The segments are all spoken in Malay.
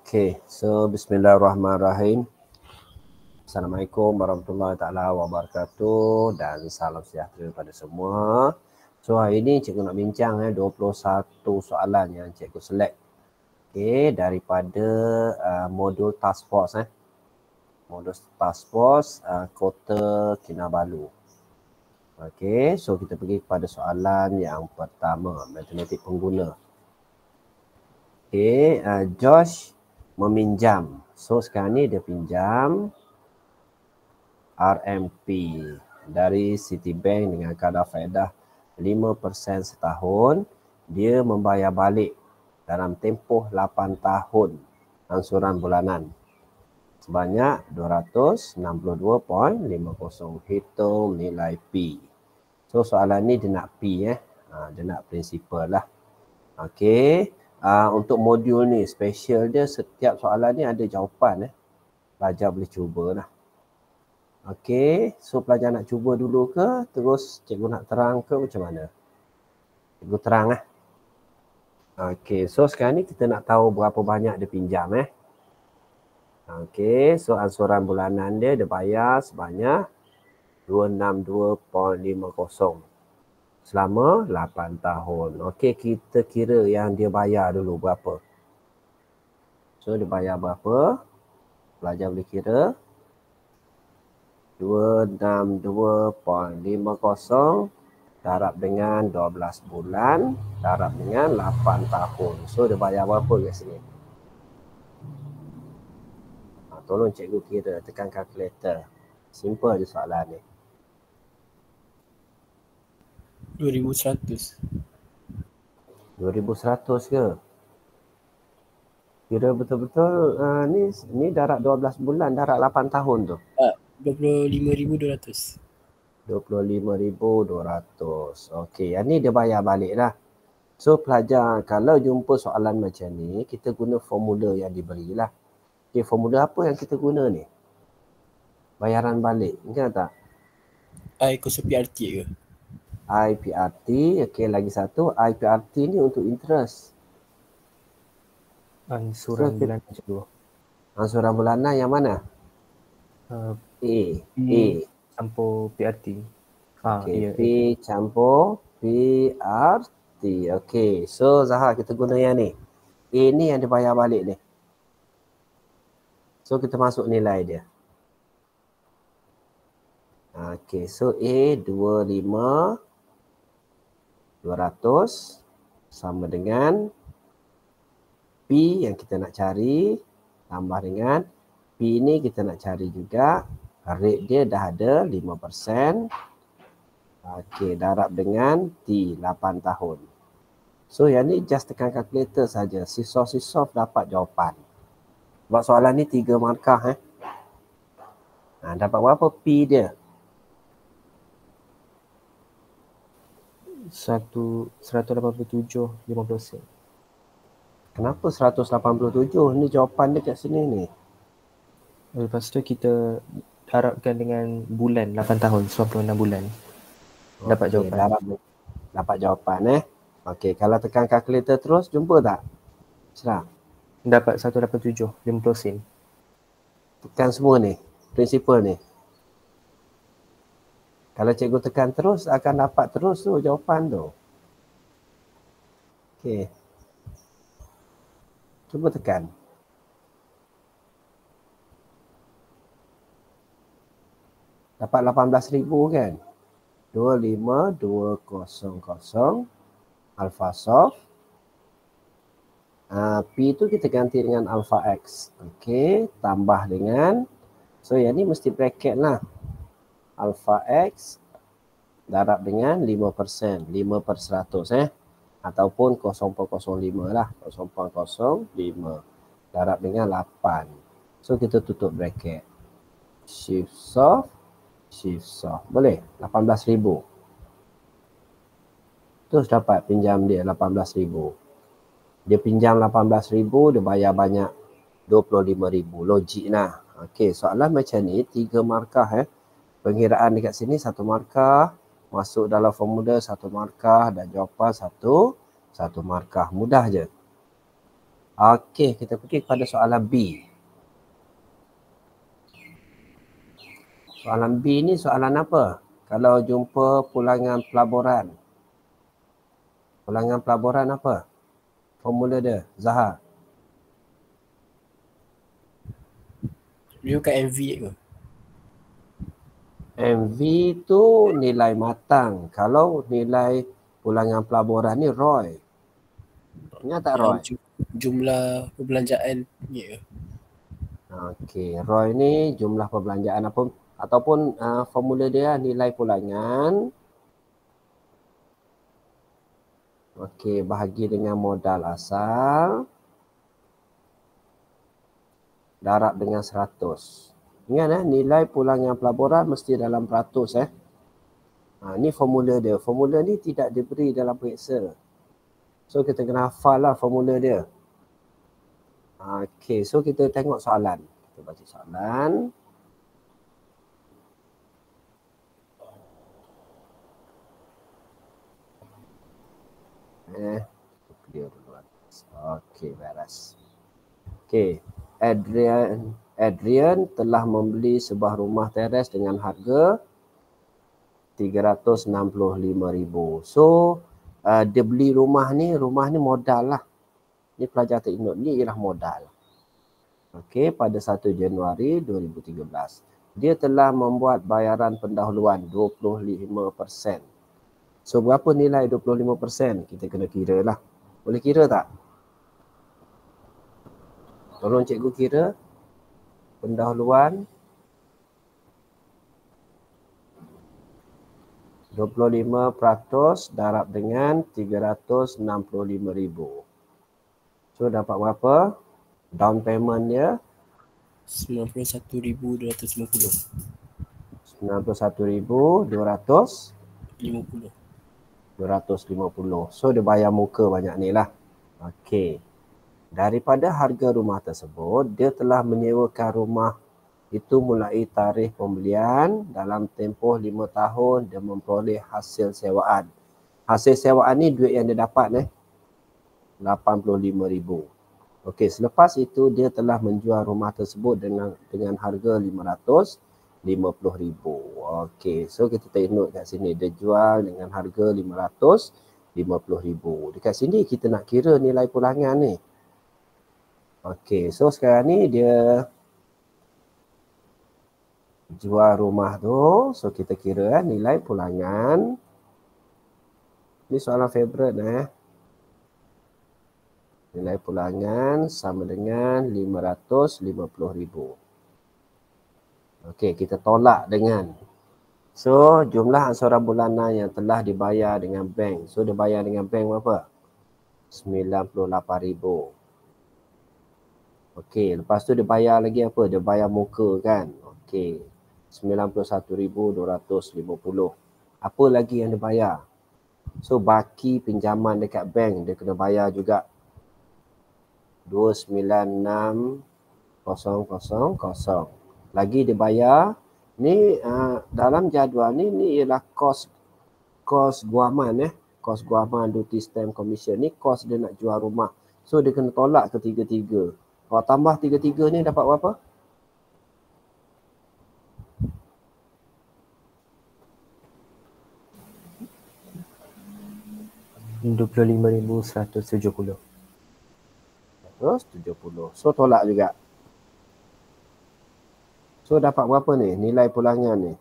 Okay, so bismillahirrahmanirrahim. Assalamualaikum warahmatullahi taala wabarakatuh dan salam sejahtera kepada semua. So hari ini cikgu nak bincang 21 soalan yang cikgu select. Okay, daripada modul task force modul task force Kota Kinabalu. Okay, so kita pergi kepada soalan yang pertama, matematik pengguna. Okay, Josh meminjam. So sekarang ni dia pinjam RMP dari Citibank dengan kadar faedah 5% setahun. Dia membayar balik dalam tempoh 8 tahun angsuran bulanan sebanyak 262.50. Hitung nilai P. So soalan ni dia nak P dia nak prinsipal lah. Okey, untuk modul ni special dia, setiap soalan ni ada jawapan pelajar boleh cubalah. Okey, so pelajar nak cuba dulu ke terus cikgu nak terang ke macam mana? Cikgu terang Okey, so sekarang ni kita nak tahu berapa banyak dia pinjam Okey, so angsuran bulanan dia bayar sebanyak 262.50 selama 8 tahun. Okey, kita kira yang dia bayar dulu berapa. So dia bayar berapa? Pelajar boleh kira. 262.50 darab dengan 12 bulan darab dengan 8 tahun. So dia bayar berapa kat sini? Tolong cikgu kira, tekan kalkulator. Simple je soalan ni. 2,100. 2,100 ke? Kira betul-betul ni darab 12 bulan, darab 8 tahun tu. 25,200. 25,200. Okey, yang ni dia bayar balik lah. So pelajar kalau jumpa soalan macam ni, kita guna formula yang diberilah. Okey, formula apa yang kita guna ni? Bayaran balik, ingat tak? I kosong PRT ke? IPRT, okey, lagi satu IPRT ni untuk interest. Angsuran bulanan cikgu. Angsuran bulanan yang mana? A campur PRT. Okey, P campur PRT. Okey, so Zahar kita guna yang ni. A ni yang dibayar balik ni. So kita masuk nilai dia. Okey, so A 25,200 sama dengan P yang kita nak cari tambah dengan P ni kita nak cari juga. Rate dia dah ada 5%. Okey, darab dengan T 8 tahun. So yang ni just tekan kalkulator saja. Sisof dapat jawapan. Sebab soalan ni 3 markah dapat berapa P dia? 187.50 sen. Kenapa 187? Ni jawapan dia kat sini ni. Lepas tu kita darabkan dengan bulan 8 tahun, 96 bulan. Dapat jawapan. Dapat jawapan Okey, kalau tekan kalkulator terus jumpa tak? Serah. Dapat 187.50 sen. Tekan semua ni, prinsipal ni. Kalau cikgu tekan terus akan dapat terus tu jawapan tu. Okey. Cuba tekan. Dapat 18,000 kan? 25200 alpha soft. P tu kita ganti dengan alpha X. Okey, tambah dengan, so yang ni mesti bracket lah. Alpha X darab dengan 5%, 5/100 ataupun 0.05 lah, 0.05 darab dengan 8. So kita tutup bracket. Shift soft. Boleh? 18,000. Terus dapat pinjam dia 18,000. Dia pinjam 18,000, dia bayar banyak 25,000. Logik lah. Okey, soalan macam ni 3 markah Pengiraan dekat sini 1 markah, masuk dalam formula 1 markah dan jawapan 1 markah. Mudah je. Okey, kita pergi kepada soalan B. Soalan B ni soalan apa? Kalau jumpa pulangan pelaburan. Pulangan pelaburan apa? Formula dia, Zahar. Dia kat MV ke? MV tu nilai matang. Kalau nilai pulangan pelaburan ni Roy. Ingat tak Roy? Jumlah perbelanjaan ni ke? Okey, Roy ni jumlah perbelanjaan apa ataupun formula dia nilai pulangan. Okey, bahagi dengan modal asal. Darab dengan 100. Ingat nilai pulangan pelaburan mesti dalam peratus ni formula dia. Formula ni tidak diberi dalam periksa. So kita kena hafal lah formula dia. Okey, so kita tengok soalan. Kita baca soalan. Clear dulu. Okey, beres. Okey, Adrian telah membeli sebuah rumah teres dengan harga 365,000. So dia beli rumah ni modal lah. Ni pelajar teknik ni ialah modal. Okey, pada 1 Januari 2013. Dia telah membuat bayaran pendahuluan 25%. So berapa nilai 25%? Kita kena kira lah. Boleh kira tak? Tolong cikgu kira pendahuluan 25% darab dengan 365,000. So dapat berapa? Down payment dia 91,250. 91,250. So dia bayar muka banyak ni lah. Okey. Daripada harga rumah tersebut, dia telah menyewakan rumah itu mulai tarikh pembelian dalam tempoh 5 tahun dia memperoleh hasil sewaan. Hasil sewaan ni duit yang dia dapat 85,000. Okey, selepas itu dia telah menjual rumah tersebut dengan harga 550,000. Okey, so kita take note kat sini dia jual dengan harga 550,000. Dekat sini kita nak kira nilai pulangan ni. Okey, so sekarang ni dia jual rumah tu. So kita kira nilai pulangan. Ni soalan favorite Nilai pulangan sama dengan 550,000. Okey, kita tolak dengan. So jumlah angsuran bulanan yang telah dibayar dengan bank. So dia bayar dengan bank berapa? 98,000. Okey, lepas tu dia bayar lagi apa? Dia bayar muka kan? Okey, 91,250. Apa lagi yang dia bayar? So baki pinjaman dekat bank dia kena bayar juga 296,000. Lagi dia bayar ni dalam jadual ni ialah kos guaman kos guaman, duty stamp, commission ni kos dia nak jual rumah. So dia kena tolak ketiga-tiga. Kalau tambah tiga-tiga ni dapat berapa? RM25,170. 170. So tolak juga. So dapat berapa ni nilai pulangan ni?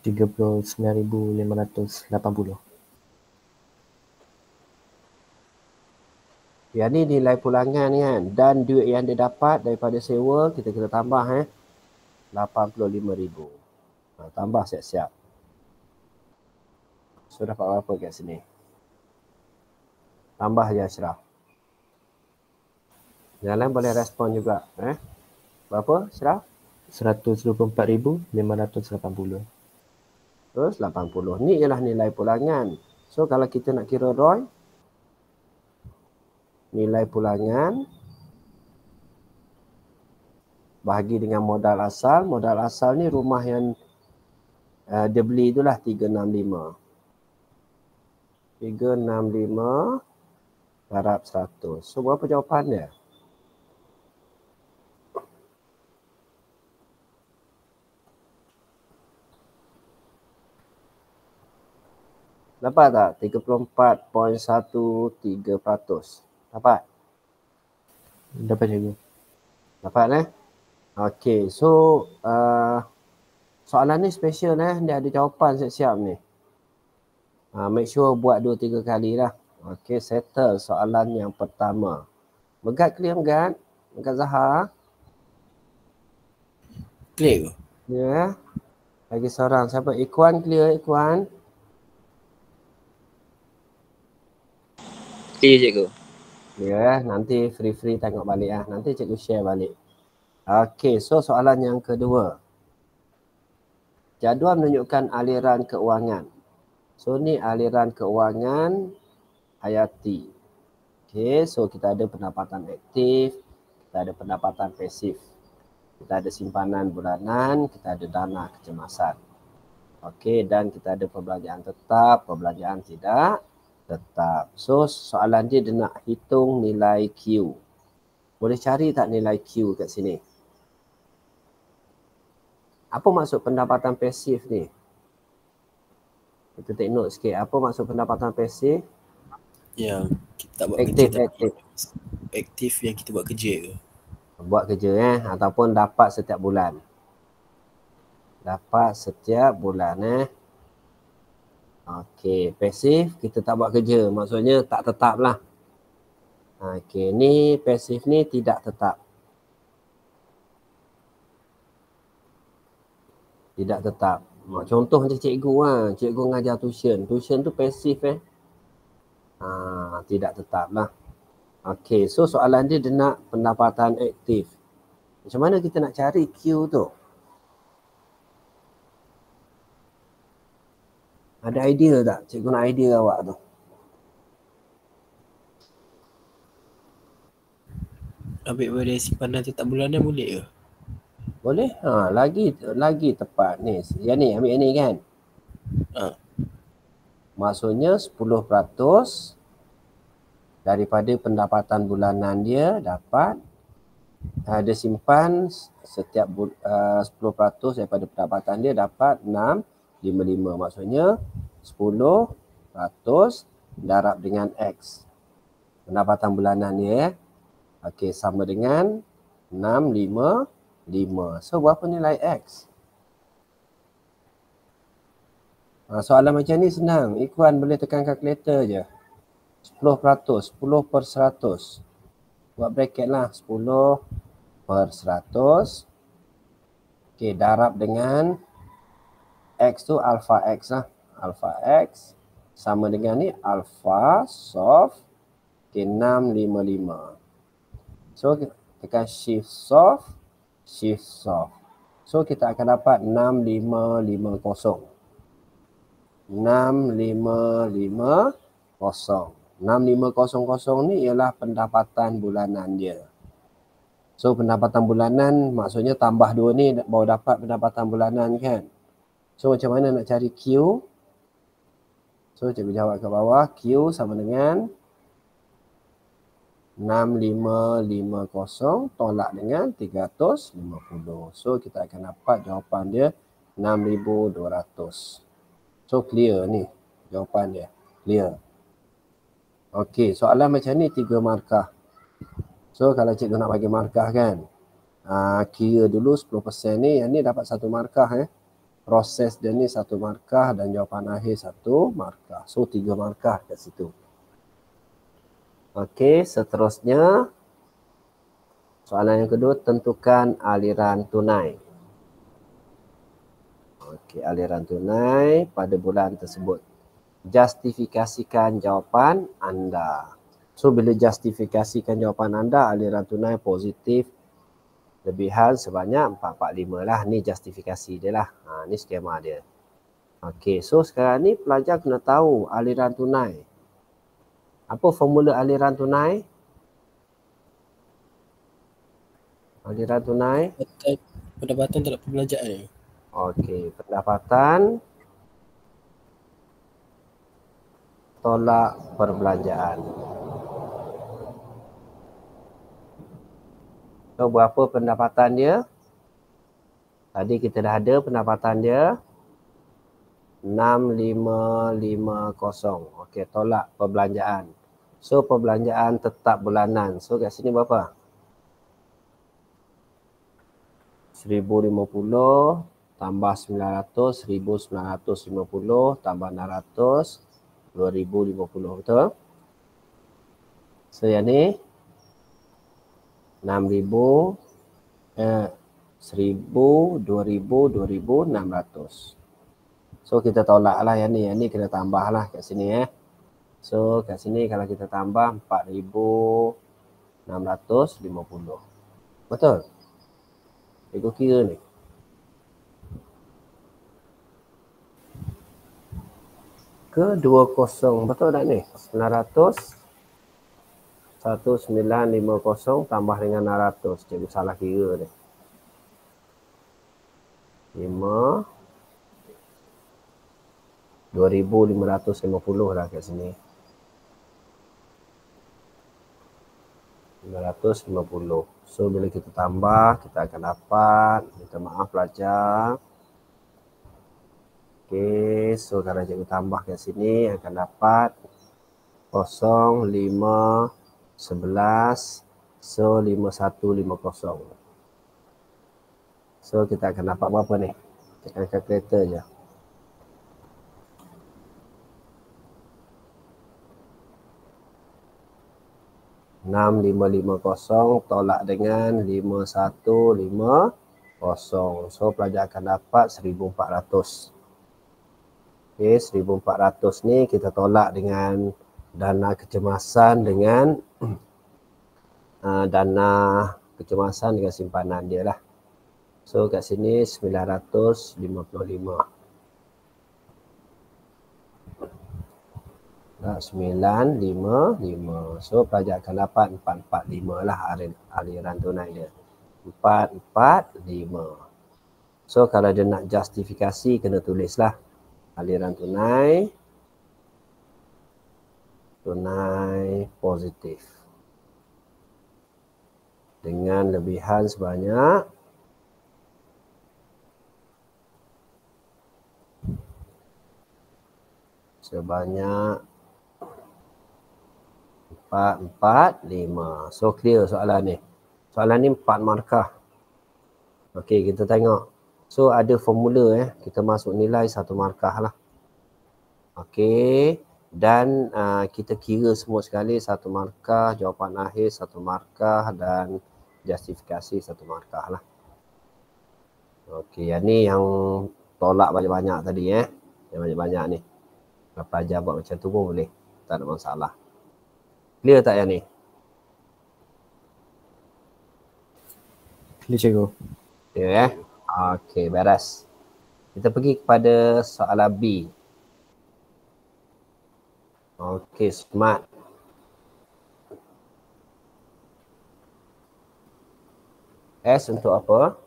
RM39,580. Yang ni nilai pulangan ni kan. Dan duit yang dia dapat daripada sewa kita kena tambah 85,000. Tambah siap-siap. So dapat berapa kat sini? Tambah je Ashraf. Yang lain boleh respon juga. Berapa Ashraf? 124,580. Terus 80. Ni ialah nilai pulangan. So kalau kita nak kira Roy, nilai pulangan bahagi dengan modal asal. Modal asal ni rumah yang dia beli itulah 365. 365 darab 100. So berapa jawapan dia? Dapat tak? 34.13%. Dapat? Dapat cikgu. Dapat Okey, so soalan ni special dia ada jawapan siap-siap ni. Make sure buat 2-3 kali lah. Okey, settle soalan yang pertama. Megat clear Megat? Megat Zahar? Clear ke? Ya. Lagi seorang. Siapa? Ikhwan clear Ikhwan? Clear cikgu. Ya, nanti free tengok balik Nanti cikgu share balik. Okey, so soalan yang kedua. Jadual menunjukkan aliran keuangan. So ni aliran keuangan hayati. Okey, so kita ada pendapatan aktif, kita ada pendapatan pasif. Kita ada simpanan bulanan, kita ada dana kecemasan. Okey, dan kita ada perbelanjaan tetap, perbelanjaan tidak tetap. So soalan dia nak hitung nilai Q. Boleh cari tak nilai Q kat sini? Apa maksud pendapatan pasif ni? Kita take note sikit. Apa maksud pendapatan pasif? Yang kita tak buat Aktif, kerja aktif. Aktif yang kita buat kerja ke? Buat kerja ataupun dapat setiap bulan. Dapat setiap bulan Okey, pasif kita tak buat kerja. Maksudnya tak tetap lah. Okey, ni pasif ni tidak tetap. Tidak tetap. Contoh macam cikgu cikgu ngajar tuition. Tuition tu pasif tidak tetap lah. Okey, so soalan dia nak pendapatan aktif. Macam mana kita nak cari Q tu? Ada idea tak? Cikgu nak idea awak tu. Ambil pada simpanan tetap bulanan boleh ke? Boleh? Lagi tepat ni. Yang ni, ambil yang ni kan? Maksudnya 10% daripada pendapatan bulanan dia dapat dia simpan setiap 10% daripada pendapatan dia dapat 655. Maksudnya 10% darab dengan X. Pendapatan bulanan dia okey, sama dengan 655. So berapa nilai X? Soalan macam ni senang. Ikhwan boleh tekan kalkulator je. 10%, 10/100. Buat bracket lah. 10/100. Okey, darab dengan X tu alpha X lah. Alpha X sama dengan ni alpha soft. Okey, 655. So tekan shift soft. So kita akan dapat 6550. 6500 ni ialah pendapatan bulanan dia. So pendapatan bulanan maksudnya tambah 2 ni baru dapat pendapatan bulanan kan. So macam mana nak cari Q? So cikgu jawab kat bawah. Q sama dengan 6550 tolak dengan 350. So kita akan dapat jawapan dia 6200. So clear ni jawapan dia. Clear. Okey, soalan macam ni 3 markah. So kalau cikgu nak bagi markah kan, kira dulu 10% ni, yang ni dapat 1 markah Proses dia ni 1 markah dan jawapan akhir 1 markah. So 3 markah kat situ. Okey, seterusnya soalan yang kedua, tentukan aliran tunai. Okey, aliran tunai pada bulan tersebut. Justifikasikan jawapan anda. So bila justifikasikan jawapan anda, aliran tunai positif lebihan sebanyak 445 lah. Ni justifikasi dia lah. Ni skema dia. Okey, so sekarang ni pelajar kena tahu aliran tunai. Apa formula aliran tunai? Aliran tunai. Pendapatan terhadap perbelanjaan. Okey, pendapatan tolak perbelanjaan. So, berapa pendapatan dia? Tadi kita dah ada pendapatan dia 6550. Okey, tolak perbelanjaan. So, perbelanjaan tetap bulanan. So, kat sini berapa? 1050 tambah 900, 1950 tambah 600, 2050. Betul? So, yang ni 6,000, 1,000, 2,000, 2,600. So kita tolak lah yang ni kena tambah lah kat sini So kat sini kalau kita tambah 4,650. Betul? Cikgu kira ni. Ke 20, betul tak ni? 900, 1950 tambah dengan 600. Cikgu salah kira ni. 2,550 lah kat sini. 550. So bila kita tambah, kita akan dapat, minta maaf pelajar. Okey, so kalau cikgu tambah kat sini akan dapat 0, 5, 11, so 5150. So kita akan dapat berapa ni? Tekan kalkulator je. 6,550 tolak dengan 5,150. So pelajar akan dapat 1,400. Okey, 1,400 ni kita tolak dengan dana kecemasan dengan dana kecemasan dengan simpanan dia lah. So kat sini 955. 955. So pelajar akan dapat 445 lah aliran tunai dia. 445. So kalau dia nak justifikasi kena tulislah aliran tunai positif dengan lebihan sebanyak sebanyak 445. So clear soalan ni. Soalan ni 4 markah. Okey, kita tengok. So ada formula kita masuk nilai 1 markah lah. Okey, dan kita kira semua sekali 1 markah, jawapan akhir 1 markah dan justifikasi 1 markah lah. Okey, yang ni yang tolak banyak-banyak tadi yang banyak-banyak ni. Kalau pelajar buat macam tu pun boleh, tak ada masalah. Clear tak yang ni? Clear cikgu. Clear Okey, beres. Kita pergi kepada soalan B. Okey, smart. S untuk apa?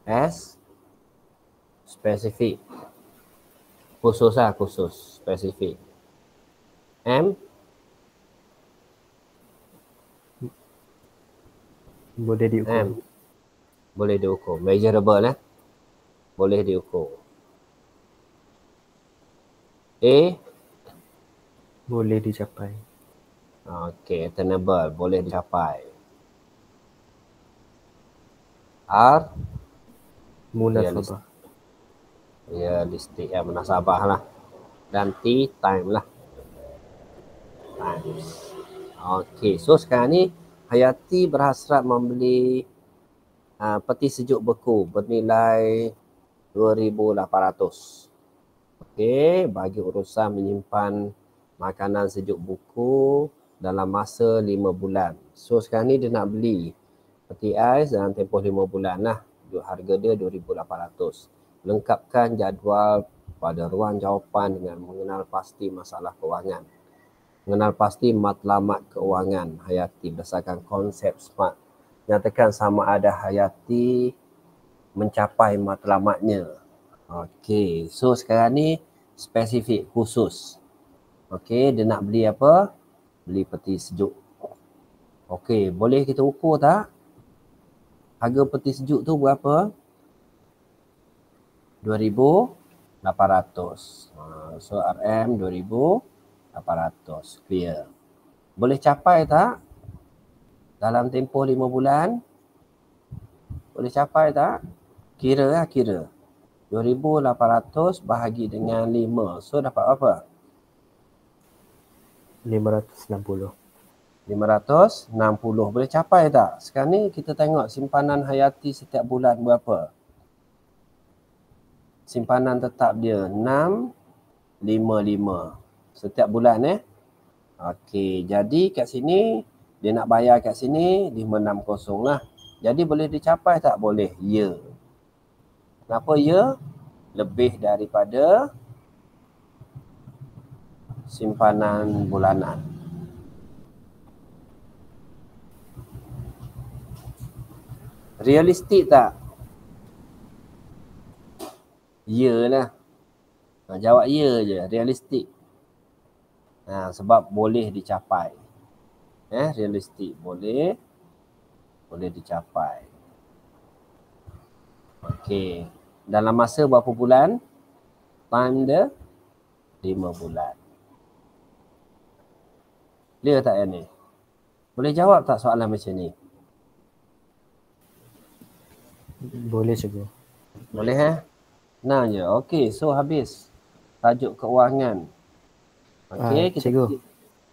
S spesifik. Khusus lah, khusus. Spesifik. M Boleh diukur. Boleh diukur. Measurable boleh diukur. A Boleh dicapai. okey, attainable, boleh dicapai. R Munasabah. realistik munasabah lah. Dan T time lah. Times. Okey, so sekarang ni Hayati berhasrat membeli peti sejuk beku bernilai 2,800. Okey, bagi urusan menyimpan makanan sejuk buku dalam masa 5 bulan. So sekarang ni dia nak beli peti ais dalam tempoh 5 bulan lah. Harga dia 2,800. Lengkapkan jadual pada ruang jawapan dengan mengenal pasti masalah kewangan. Mengenal pasti matlamat keuangan Hayati berdasarkan konsep SMART. Nyatakan sama ada Hayati mencapai matlamatnya. Okey, so sekarang ni spesifik khusus. Okey, dia nak beli apa? Beli peti sejuk. Okey, boleh kita ukur tak? Harga peti sejuk tu berapa? 2,800. So RM 2,800. Clear. Boleh capai tak? Dalam tempoh 5 bulan? Boleh capai tak? Kira lah, kira. 2,800 bahagi dengan 5. So dapat apa? 560. 560. Boleh capai tak? Sekarang ni kita tengok simpanan Hayati setiap bulan berapa? Simpanan tetap dia 655 setiap bulan Okey, jadi kat sini dia nak bayar kat sini 560 lah. Jadi boleh dicapai tak? Boleh. Ya. Kenapa ya? Lebih daripada simpanan bulanan. Realistik tak? Ya lah. Jawab ya je. Realistik. Sebab boleh dicapai. Realistik. Boleh dicapai. Okey. Dalam masa berapa bulan? Time dia 5 bulan. Clear tak yang ni? Boleh jawab tak soalan macam ni? Boleh cikgu. Boleh Nah je. Okey, so habis tajuk keuangan. Okey, kita Cikgu,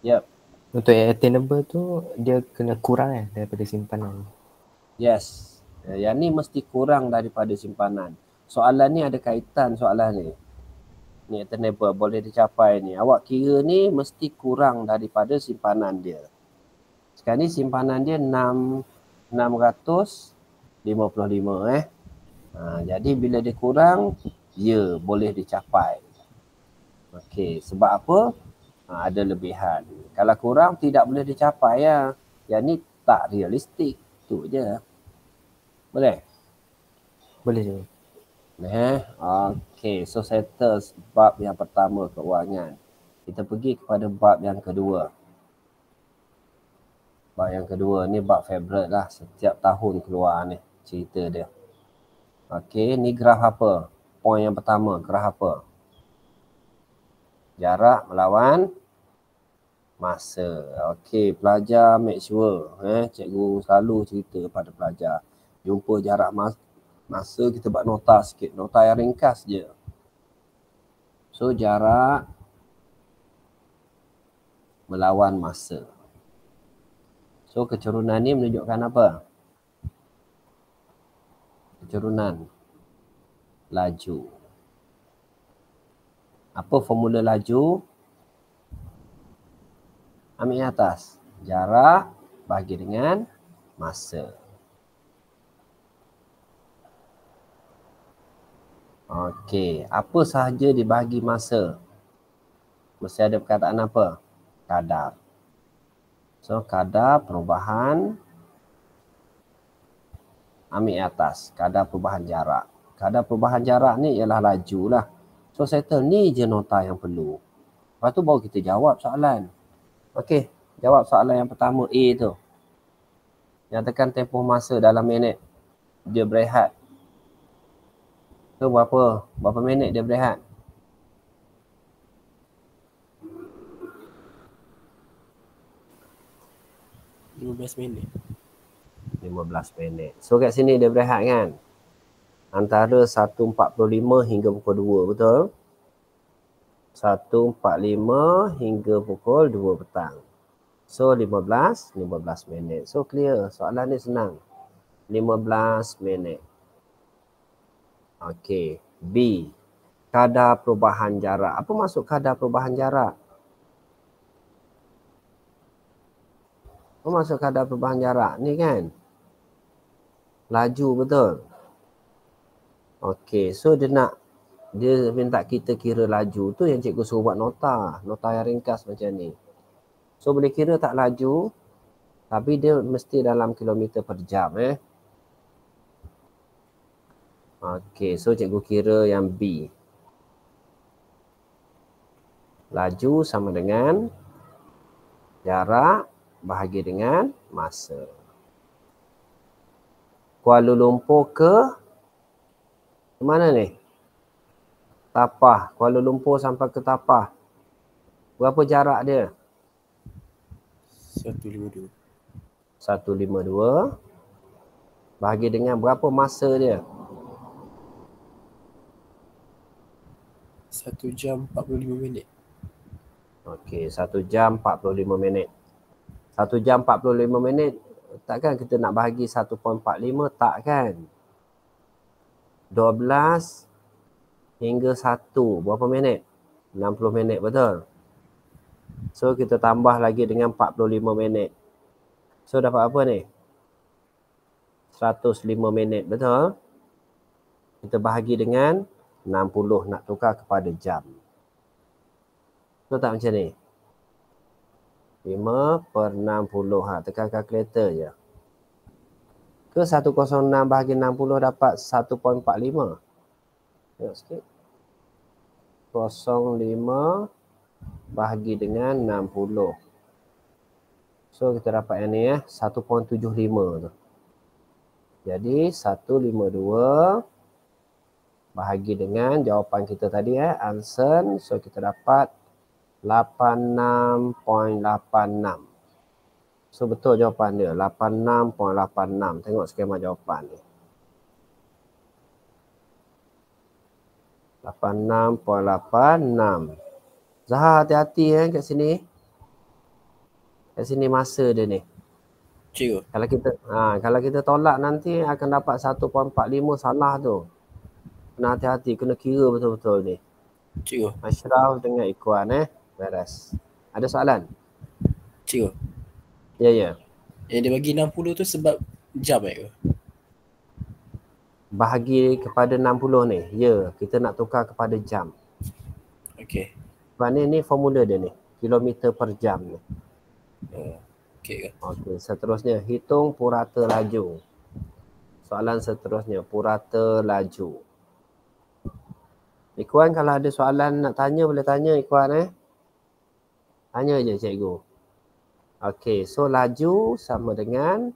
Yep. untuk yang attainable tu dia kena kurang daripada simpanan. Yes. Yang ni mesti kurang daripada simpanan. Soalan ni ada kaitan soalan ni. Ni attainable boleh dicapai ni. Awak kira ni mesti kurang daripada simpanan dia. Sekarang ni simpanan dia 655 jadi bila dia kurang, ya boleh dicapai. Okey, sebab apa? Ada lebihan. Kalau kurang tidak boleh dicapai ya. Yang ni tak realistik. Tu je. Boleh? Boleh cikgu. Okey, so settle bab yang pertama keuangan. Kita pergi kepada bab yang kedua. Bab yang kedua ni bab favorite lah. Setiap tahun keluar ni cerita dia. Okey, ni graf apa? Poin yang pertama, graf apa? Jarak melawan masa. Okey, pelajar make sure. Cikgu selalu cerita pada pelajar. Jumpa jarak masa, kita buat nota sikit. Nota yang ringkas je. So, jarak melawan masa. So, kecurunan ni menunjukkan apa? Kecurunan laju. Apa formula laju? Ambil yang atas. Jarak bagi dengan masa. Okey, apa sahaja dibagi masa? Mesti ada perkataan apa? Kadar. So, kadar perubahan. Ambil yang atas. Kadar perubahan jarak. Kadar perubahan jarak ni ialah laju lah. So, settle ni je nota yang perlu. Lepas tu baru kita jawab soalan. Okey, jawab soalan yang pertama A tu. Nyatakan tempoh masa dalam minit dia berehat. So, berapa minit dia berehat? 15 minit. 15 minit. So kat sini dia berehat kan? Antara 1.45 hingga pukul 2, betul? 1.45 hingga pukul 2 petang. So 15 minit. So clear. Soalan ni senang. 15 minit. Okey. B. Kadar perubahan jarak. Apa maksud kadar perubahan jarak? Apa maksud kadar perubahan jarak? Ni kan? Laju, betul? Okey, so dia minta kita kira laju tu yang cikgu suruh buat nota yang ringkas macam ni. So boleh kira tak laju, tapi dia mesti dalam kilometer per jam. Okey, so cikgu kira yang B. Laju sama dengan jarak bahagi dengan masa. Kuala Lumpur ke mana ni? Tapah. Kuala Lumpur sampai ke Tapah. Berapa jarak dia? 152. 152. Bahagi dengan berapa masa dia? 1 jam 45 minit. Okey, 1 jam 45 minit. 1 jam 45 minit, takkan kita nak bahagi 1.45? Tak kan? 12 hingga 1, berapa minit? 60 minit, betul? So, kita tambah lagi dengan 45 minit. So, dapat apa ni? 105 minit, betul? Kita bahagi dengan 60, nak tukar kepada jam. Betul tak macam ni? 5/60. Tekan kalkulator je. Ke 106 bahagi 60 dapat 1.45. Tengok sikit. 05 bahagi dengan 60. So kita dapat yang ni 1.75 tu. Jadi 152 bahagi dengan jawapan kita tadi answer. So kita dapat 86.86. So betul jawapan dia 86.86. Tengok skema jawapan ni. 86.86. Zahar hati-hati kat sini. Kat sini masa dia ni. Cikgu. Kalau kita tolak nanti akan dapat 1.45 salah tu. Kena hati-hati, kena kira betul-betul ni. Cikgu. Ashraf dengan Ikhwan beres. Ada soalan? Cikgu. Ya. Yang dia bagi 60 tu sebab jam ke? Bahagi kepada 60 ni. Ya, kita nak tukar kepada jam. Okey. Sebab ni formula dia ni. Kilometer per jam ni. Okey. Okey, seterusnya hitung purata laju. Soalan seterusnya, purata laju. Ikhwan kalau ada soalan nak tanya boleh tanya Ikhwan Tanya je cikgu. Okey, so laju sama dengan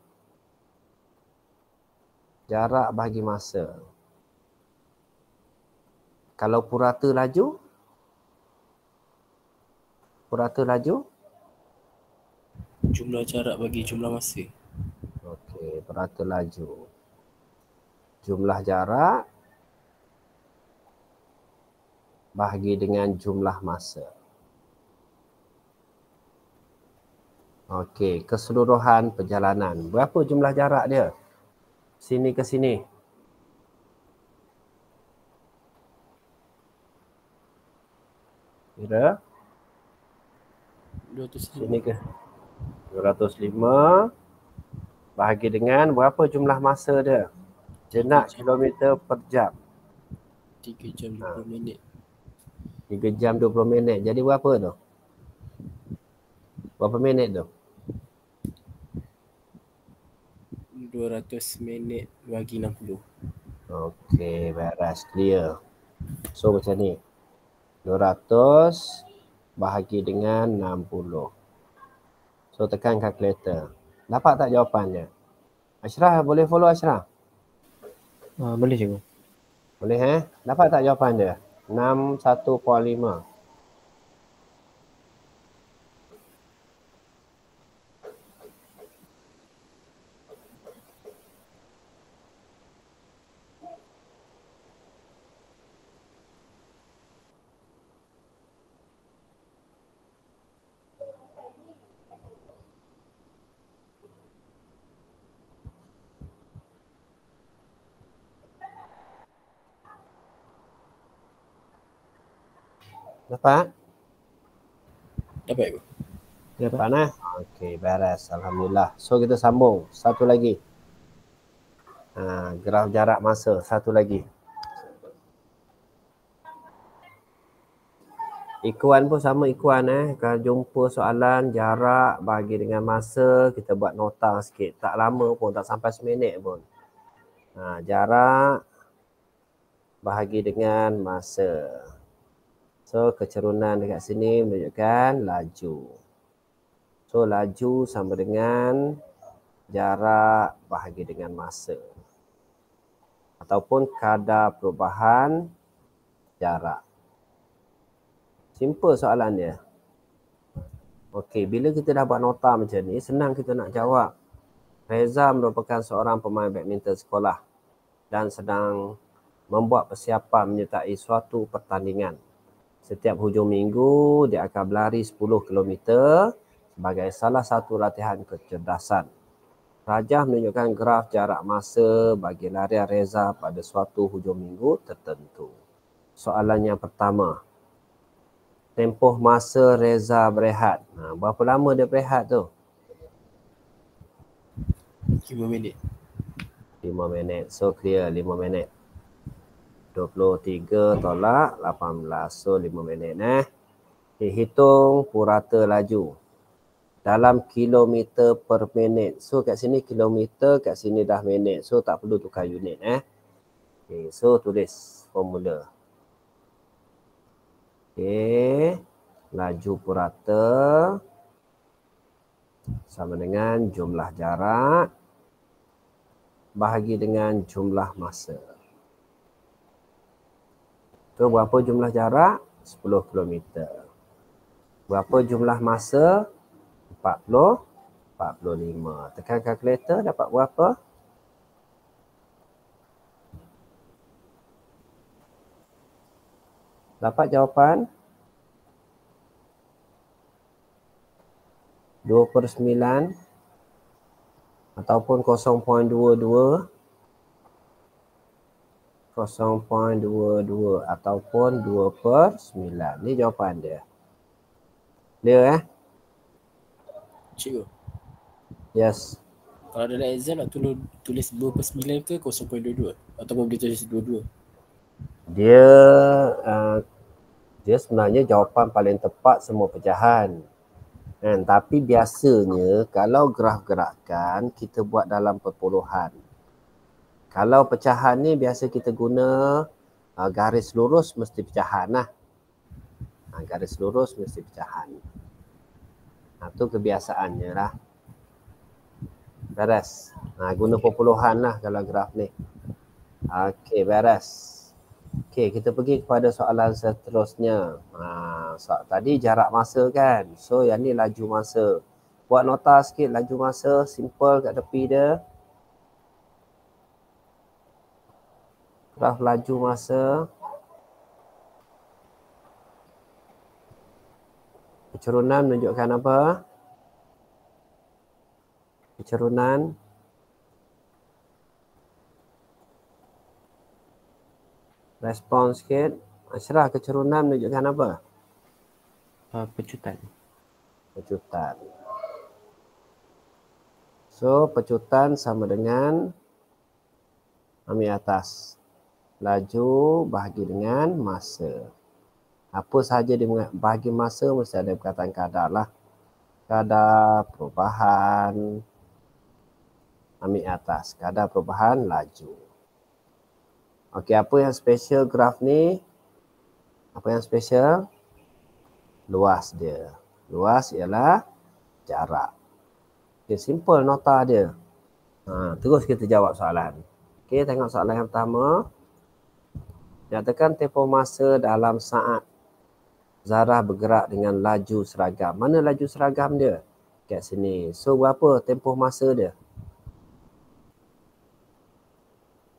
jarak bahagi masa. Kalau purata laju? Jumlah jarak bagi jumlah masa. Okey, purata laju. Jumlah jarak bahagi dengan jumlah masa. Okey, keseluruhan perjalanan. Berapa jumlah jarak dia? Sini ke sini. Kira? 205. Sini ke? 205 bahagi dengan berapa jumlah masa dia? Jenak kilometer per jam. 3 jam 20 minit. 3 jam 20 minit. Jadi berapa tu? Berapa minit tu? 200 minit bagi 60. Okey, beres. Clear. So macam ni. 200 bahagi dengan 60. So tekan kalkulator. Dapat tak jawapannya? Ashraf, boleh follow Ashraf? Boleh cikgu. Boleh Dapat tak jawapan dia? 61.5. Dapat? Dapat ke? Dapat Okey, beres. Alhamdulillah. So kita sambung. Satu lagi. Graf jarak masa. Satu lagi. Ikuan pun sama ikuan Kalau jumpa soalan jarak bagi dengan masa, kita buat nota sikit. Tak lama pun, tak sampai seminit pun. Jarak bahagi dengan masa. So kecerunan dekat sini menunjukkan laju. So laju sama dengan jarak bahagi dengan masa. Ataupun kadar perubahan jarak. Simple soalan dia. Okey, bila kita dah buat nota macam ni, senang kita nak jawab. Reza merupakan seorang pemain badminton sekolah dan sedang membuat persiapan menyertai suatu pertandingan. Setiap hujung minggu, dia akan berlari 10 km sebagai salah satu latihan kecerdasan. Rajah menunjukkan graf jarak masa bagi larian Reza pada suatu hujung minggu tertentu. Soalan yang pertama. Tempoh masa Reza berehat. Berapa lama dia berehat tu? 5 minit. 5 minit. So clear 5 minit. 23 tolak 18. So 5 minit Hitung purata laju. Dalam kilometer per minit. So kat sini kilometer, kat sini dah minit. So tak perlu tukar unit Okay, so tulis formula. Okay. Laju purata sama dengan jumlah jarak bahagi dengan jumlah masa. So berapa jumlah jarak? 10 km. Berapa jumlah masa? 45. Tekan kalkulator dapat berapa? Dapat jawapan 2/9 ataupun 0.22 ataupun 2/9. Ni jawapan dia. Clear Cikgu, Yes. kalau dalam exam nak tulis 2/9 ke 0.22 ataupun boleh tulis 22? Dia sebenarnya jawapan paling tepat semua pecahan. Tapi biasanya kalau graf gerakan kita buat dalam perpuluhan. Kalau pecahan ni biasa kita guna garis lurus mesti pecahan lah. Garis lurus mesti pecahan. Itu kebiasaannya lah. Beres. Guna perpuluhan lah kalau graf ni. Okey, beres. Okey, kita pergi kepada soalan seterusnya. Tadi jarak masa kan. So yang ni laju masa. Buat nota sikit laju masa. Simple kat tepi dia. Graf laju masa. Kecerunan menunjukkan apa? Kecerunan. Respon sikit. Ashraf, kecerunan menunjukkan apa? Pecutan. Pecutan. So, pecutan sama dengan ambil atas. Laju bahagi dengan masa. Apa sahaja dia bahagi masa mesti ada perkataan kadar lah. Kadar perubahan ambil atas. Kadar perubahan laju. Okey, apa yang special graf ni? Apa yang special? Luas dia. Luas ialah jarak. Okey, simple nota dia. Terus kita jawab soalan. Okey, tengok soalan yang pertama. Nyatakan tempoh masa dalam saat zarah bergerak dengan laju seragam. Mana laju seragam dia? Kat sini. So, berapa tempoh masa dia?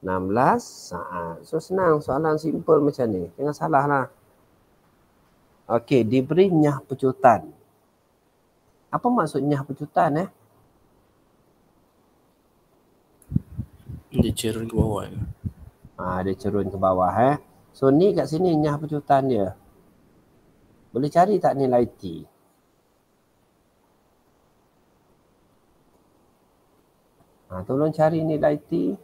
16 saat. So, senang. Soalan simple macam ni. Jangan salah lah. Okey, diberi nyah pecutan. Apa maksud nyah pecutan Dia cerun ke bawah ke? Dia cerun ke bawah So, ni kat sini nyah pecutan dia. Boleh cari tak nilai T? Tolong cari nilai T.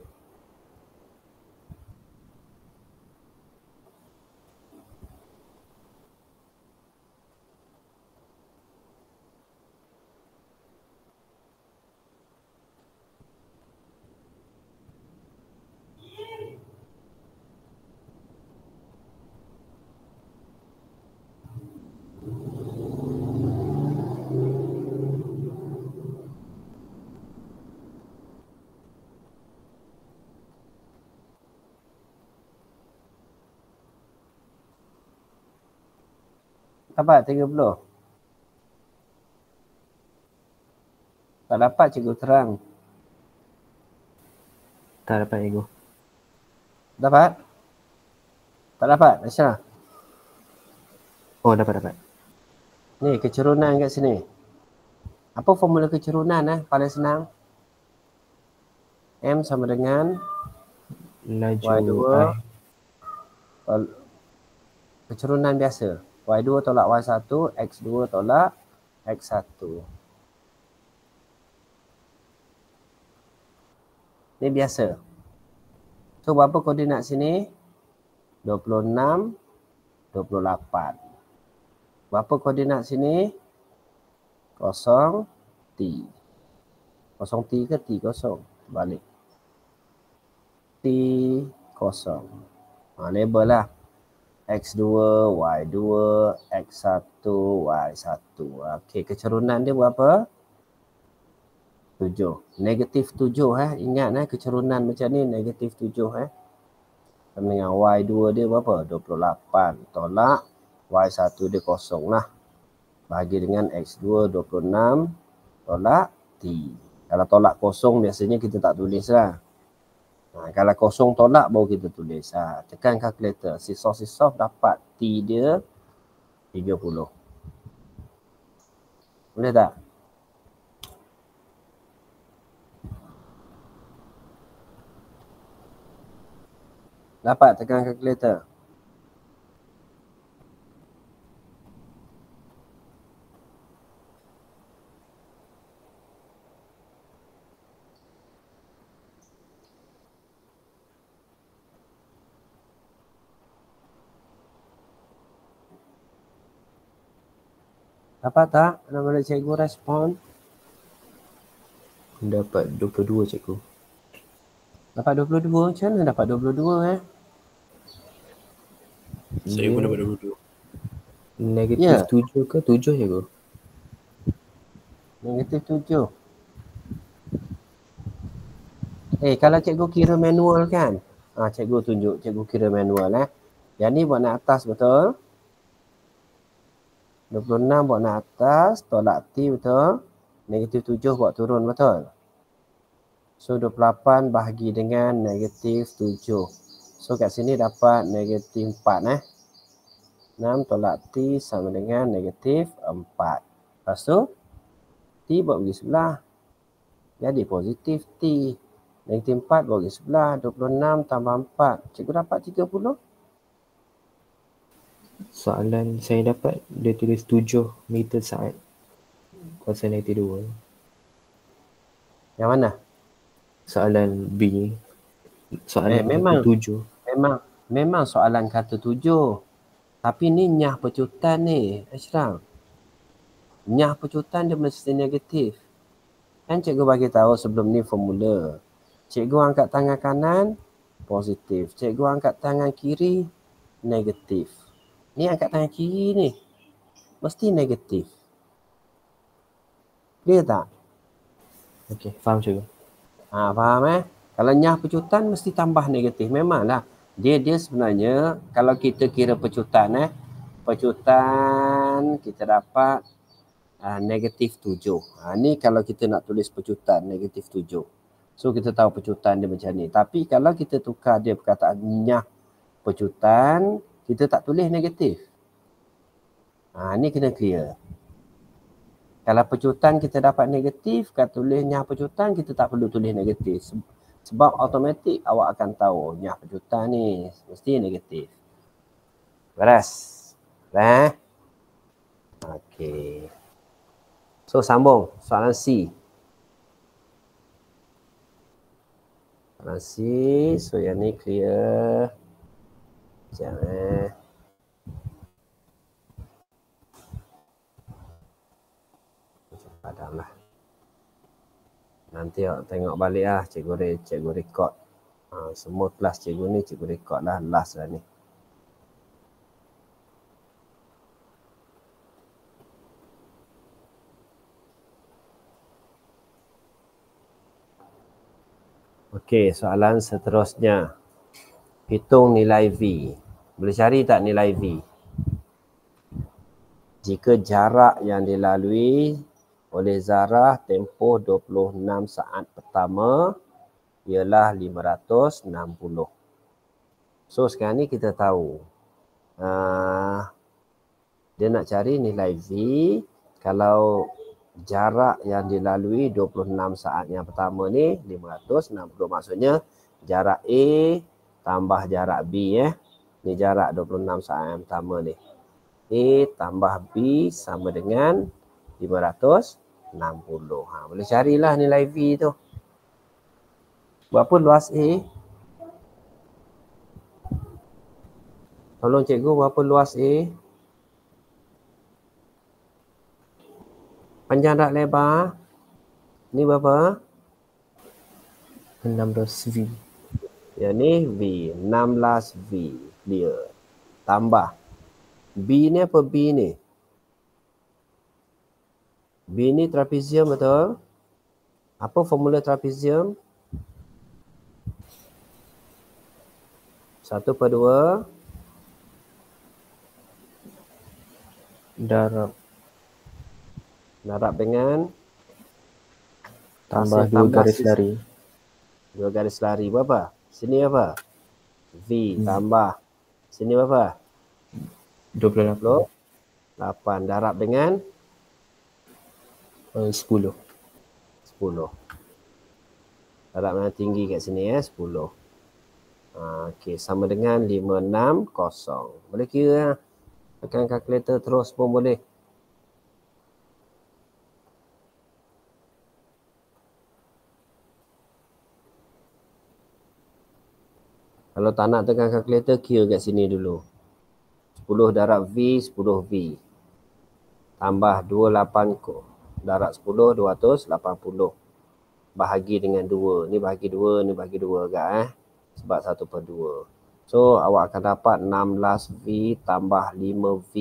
Dapat 30? Tak dapat cikgu terang. Tak dapat ego. Dapat? Tak dapat, Aisyah? Oh, dapat. Ni kecerunan kat sini. Apa formula kecerunan paling senang? M sama dengan Laju Y2 kecerunan biasa. Y2 tolak Y1, X2 tolak X1. Ni biasa. So berapa koordinat sini? 26, 28. Berapa koordinat sini? 0, T. 0 T ke T kosong? Balik. T kosong. Label lah. X2, Y2, X1, Y1. Okey, kecerunan dia berapa? 7. Negatif 7 Ingat kecerunan macam ni negatif 7 Dengan Y2 dia berapa? 28. Tolak Y1 dia kosong lah. Bahagi dengan X2 26. Tolak T. Kalau tolak kosong biasanya kita tak tulis lah. Kalau kosong tolak baru kita tulis. Tekan kalkulator. Sisof dapat T dia 30. Boleh tak? Dapat tekan kalkulator. Dapat tak? Mana-mana cikgu respon? dapat 22 cikgu. Dapat 22? Macam mana dapat 22 Saya pun dapat 22. Negatif 7 ke 7 cikgu? Negatif 7. Kalau cikgu kira manual kan? Cikgu tunjuk cikgu kira manual Yang ni buat naik atas betul? 26 buat naik atas, tolak T betul? Negatif 7 buat turun betul? So 28 bahagi dengan negatif 7. So kat sini dapat negatif 4 6 tolak T sama dengan negatif 4. Lepas tu T buat pergi sebelah. Jadi positif T. Negatif 4 buat pergi sebelah. 26 tambah 4. Cikgu dapat 30? Soalan saya dapat dia tulis 7 meter saat. Kuasa negatif 2. Yang mana? Soalan B. Soalan memang 7. Memang soalan kata 7. Tapi ni nyah pecutan ni, Ashraf. Nyah pecutan dia mesti negatif. Kan cikgu bagi tahu sebelum ni formula. Cikgu angkat tangan kanan, positif. Cikgu angkat tangan kiri, negatif. Ni angkat tangan kiri ni, mesti negatif. Clear tak? Okey, faham cikgu. Faham Kalau nyah pecutan mesti tambah negatif. Memanglah. Dia sebenarnya kalau kita kira pecutan pecutan kita dapat negatif 7. Ni kalau kita nak tulis pecutan negatif 7. So kita tahu pecutan dia macam ni. Tapi kalau kita tukar dia perkataan nyah pecutan, kita tak tulis negatif. Ni kena clear. Kalau pecutan kita dapat negatif, kalau tulis nyah pecutan kita tak perlu tulis negatif. Sebab automatik awak akan tahu nyah pecutan ni mesti negatif. Beres? Okey. So sambung soalan C. Soalan C. So yang ni clear. Sekejap padamlah. Nanti awak tengok balik cikgu record. Semua kelas cikgu ni cikgu record lah, last lah ni. Okey, soalan seterusnya. Hitung nilai V. Boleh cari tak nilai V? jika jarak yang dilalui oleh zarah tempoh 26 saat pertama ialah 560. So sekarang ni kita tahu dia nak cari nilai V kalau jarak yang dilalui 26 saat yang pertama ni 560, maksudnya jarak A tambah jarak B ni jarak 26 saat yang pertama ni. A tambah B sama dengan 560. Boleh carilah nilai V tu. Berapa luas A? Tolong cikgu, berapa luas A? Panjang tak lebar? Ni berapa? 16V. Yang ni V, 16V. Clear. Tambah. B ni apa B ni? B ni trapezium betul? Apa formula trapezium? 1/2 darab dengan tambah tambah 2 garis lari. 2 garis lari berapa? Sini apa? V tambah. Sini berapa? 28. 8 darab dengan 10. 10. Darab dengan tinggi kat sini 10. Okey, sama dengan 560. Boleh kira tekan kalkulator terus pun boleh. Kalau tak nak tekan kalkulator, kira kat sini dulu. 10 darab V, 10V. Tambah 28 darab 10, 280. Bahagi dengan 2. Ni bahagi 2, ni bahagi 2 agak sebab 1/2. So, awak akan dapat 16V tambah 5V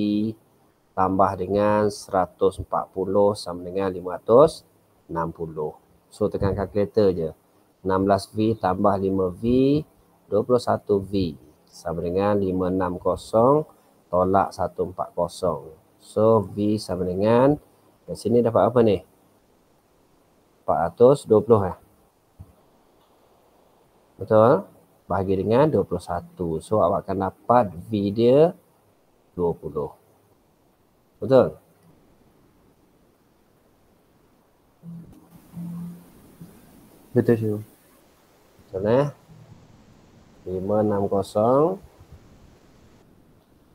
tambah dengan 140 sama dengan 560. So, tekan kalkulator je. 16V tambah 5V, 21V sama dengan 560 tolak 140. So, V sama dengan, kat sini dapat apa ni? 420 Betul? Bahagi dengan 21. So, awak akan dapat V dia 20. Betul? Betul cikgu. Betul 560.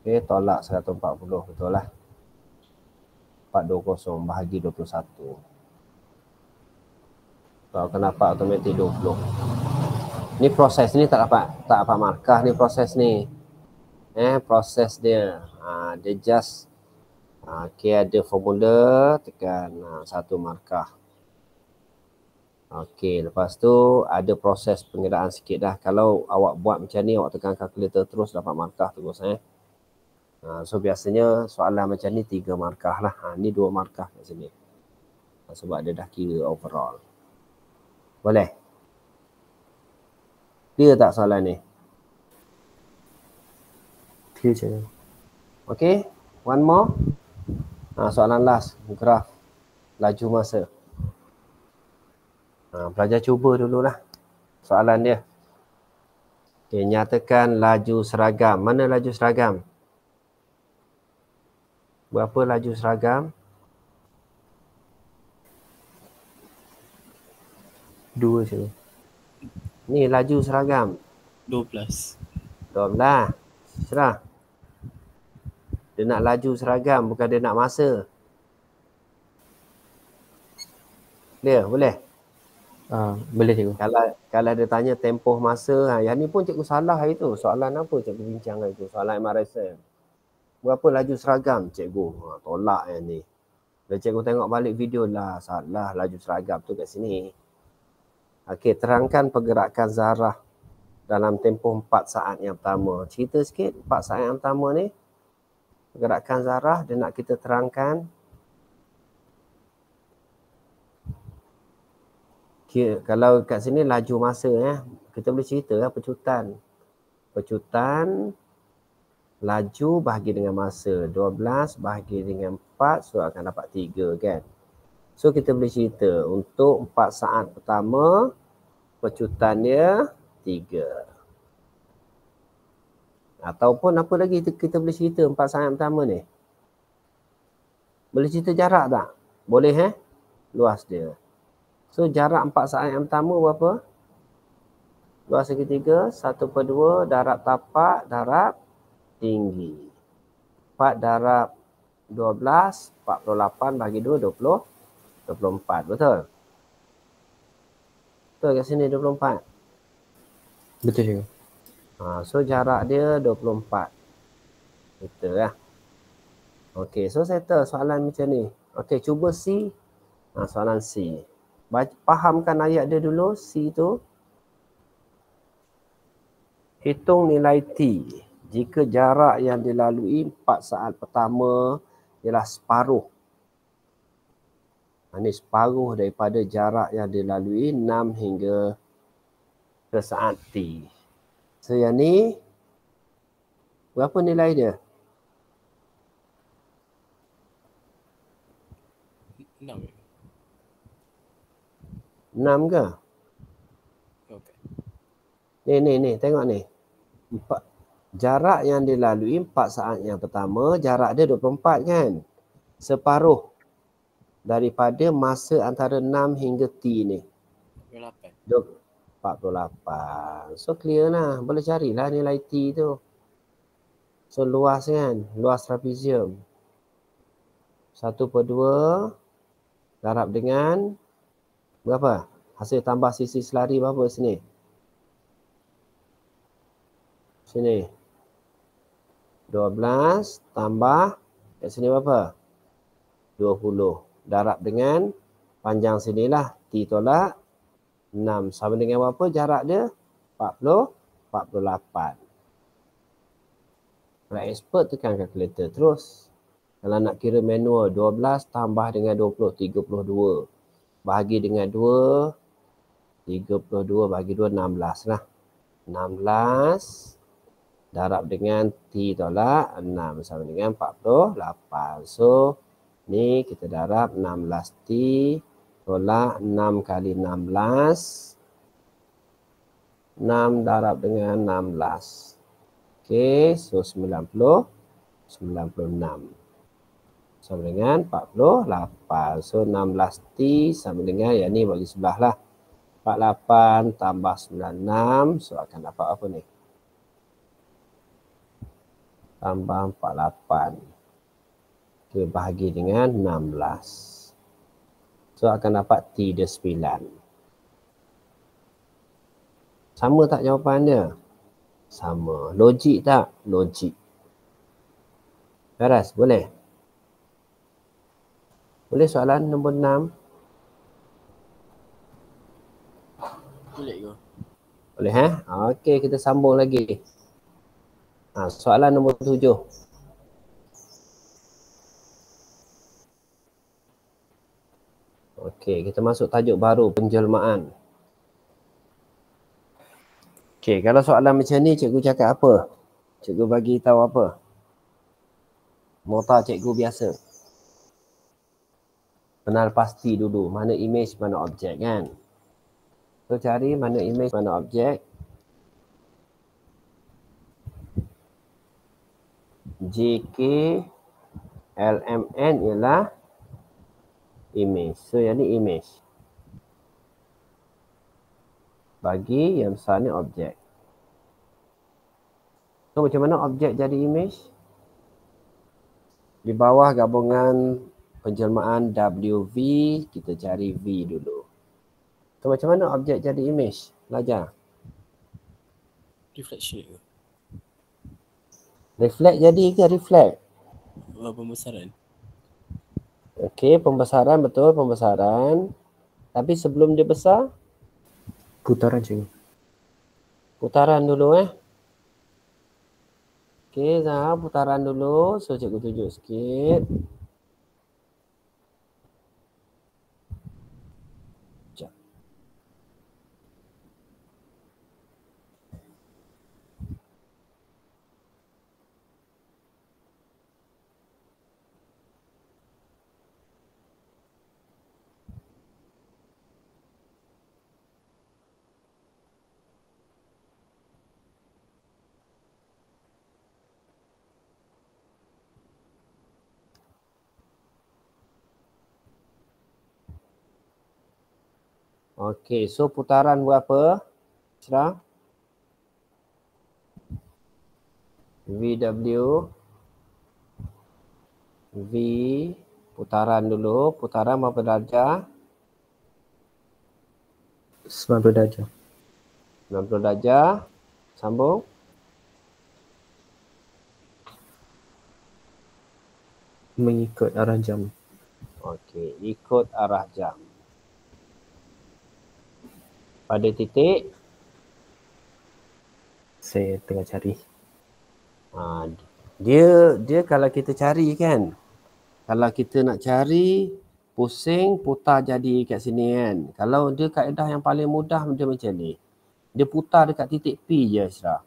Okay, tolak 140. Betul lah. 420 bahagi 21. So, akan dapat automatik 20. Ni proses ni tak dapat markah ni proses ni. Proses dia. Dia just ada formula tekan 1 markah. Okey, lepas tu ada proses pengiraan sikit dah. Kalau awak buat macam ni, awak tekan kalkulator terus dapat markah terus So biasanya soalan macam ni 3 markah lah. Ni 2 markah kat sini. Sebab dia dah kira overall. Boleh? Clear tak soalan ni? Clear cikgu. Okay, one more. Soalan last, graf laju masa. Pelajar cuba dululah soalan dia. Okay, nyatakan laju seragam. Mana laju seragam? Berapa laju seragam? 2 cikgu. Ni laju seragam. 12. 12. Serah. Dia nak laju seragam, bukan dia nak masa. Clear? Boleh? Boleh cikgu. Kalau dia tanya tempoh masa, yang ni pun cikgu salah hari tu. Soalan apa cikgu bincang hari tu? Soalan MRSM. Berapa laju seragam? Cikgu tolak yang ni. Bila cikgu tengok balik video lah, salah laju seragam tu kat sini. Okey, terangkan pergerakan zarah dalam tempoh 4 saat yang pertama. Cerita sikit 4 saat yang pertama ni. Pergerakan zarah dia nak kita terangkan. Kalau kat sini laju masa kita boleh cerita lah pecutan. Pecutan Laju bahagi dengan masa. 12 bahagi dengan 4, so akan dapat 3 kan. So kita boleh cerita untuk 4 saat pertama, pecutan dia 3. Ataupun apa lagi kita boleh cerita 4 saat pertama ni? Boleh cerita jarak tak? Boleh luas dia. So jarak 4 saat yang pertama berapa? Luas segitiga 1/2 darab tapak darab tinggi. 4 darab 12, 48 bagi 2, 20, 24. Betul? Betul kat sini 24. Betul cikgu. So jarak dia 24 meter lah. Okey, so settle soalan macam ni. Okey, cuba C. Soalan C. Fahamkan ayat dia dulu, C tu. Hitung nilai T jika jarak yang dilalui 4 saat pertama ialah separuh. Ini separuh daripada jarak yang dilalui 6 hingga ke saat T. So yang ni, berapa nilai dia? 6. 6 ke? Okay. Ni, tengok ni. Jarak yang dilalui 4 saat yang pertama, jarak dia 24 kan? Separuh daripada masa antara 6 hingga T ni. 48. So clear lah. Boleh carilah nilai T tu. So luas kan? Luas trapezium. 1/2 darab dengan berapa? Hasil tambah sisi selari berapa sini? Sini 12 tambah kat sini berapa? 20. Darab dengan panjang sinilah. T tolak 6. Sama dengan berapa jarak dia? 48. Kalau expert tekan kalkulator terus. Kalau nak kira manual 12 tambah dengan 20, 32. Bahagi dengan 2, 32 bahagi 2, 16 lah. 16 darab dengan T tolak 6 sama dengan 48. So ni kita darab 16T tolak 6 kali 16. 6 darab dengan 16. Okey, so 96 sama dengan 48. So 16T sama dengan yang ni bagi sebelah lah. 48 tambah 96. So akan dapat apa ni? Tambah 48. Okey, bahagi dengan 16. So akan dapat T dia 9. Sama tak jawapan dia? Sama. Logik tak? Logik. Beres? Boleh? Boleh soalan nombor 6? Boleh ke? Boleh Okey, kita sambung lagi. Soalan nombor 7. Okey, kita masuk tajuk baru, penjelmaan. Okey, kalau soalan macam ni cikgu cakap apa? Cikgu bagi tahu apa? Mota cikgu biasa. Kenal pasti dulu mana image, mana objek kan? So cari mana image, mana objek. JK LMN ialah image. So yang ni image. Bagi yang besar ni objek. So macam mana objek jadi image? Di bawah gabungan penjelmaan WV, kita cari V dulu. So macam mana objek jadi image? Belajar. Reflection ke? Reflect jadi ke reflect? Pembesaran. Okey, pembesaran betul, pembesaran. Tapi sebelum dia besar, Putaran cikgu. putaran dulu Okey, Zahra putaran dulu. So cikgu tunjuk sikit. Sekejap. Okey, so putaran berapa? Isra? VW V putaran dulu. Putaran berapa darjah? 90 darjah. 90 darjah. Sambung. Mengikut arah jam. Okey, ikut arah jam. Pada titik Saya tengah cari. dia kalau kita cari kan, kalau kita nak cari pusing putar jadi kat sini kan. Kalau dia kaedah yang paling mudah dia macam ni. Dia putar dekat titik P je Isra.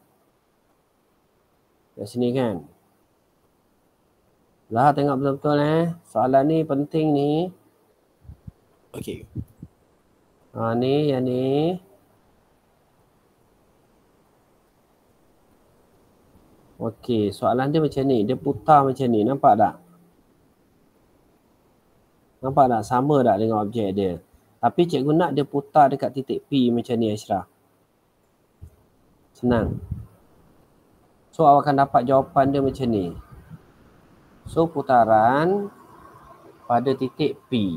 Kat sini kan. Lah tengok betul-betul soalan ni penting ni. Okey. Ni yang ni. Okey, soalan dia macam ni. Dia putar macam ni. Nampak tak? Nampak tak? Sama tak dengan objek dia? Tapi cikgu nak dia putar dekat titik P macam ni Ashraf. Senang. So awak akan dapat jawapan dia macam ni. So putaran pada titik P.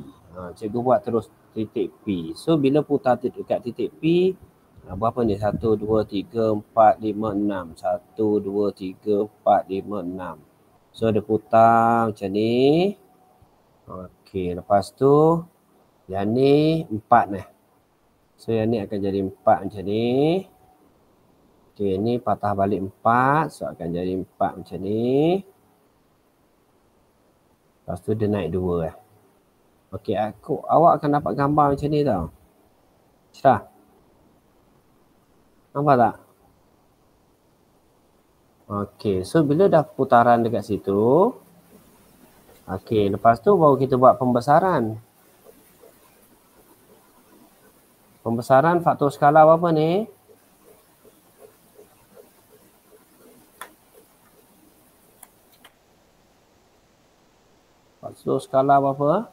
Cikgu buat terus titik P. So bila putar dekat titik P, berapa ni? 1, 2, 3, 4, 5, 6. 1, 2, 3, 4, 5, 6. So dia putar macam ni. Okey, lepas tu yang ni 4 ni. So yang ni akan jadi 4 macam ni. Okey, ni patah balik 4. So akan jadi 4 macam ni. Lepas tu dia naik 2 Okey, awak akan dapat gambar macam ni tau. Syarah. Nampak tak? Okey, so bila dah putaran dekat situ. Okey, lepas tu baru kita buat pembesaran. Pembesaran faktor skala berapa ni? Faktor skala berapa?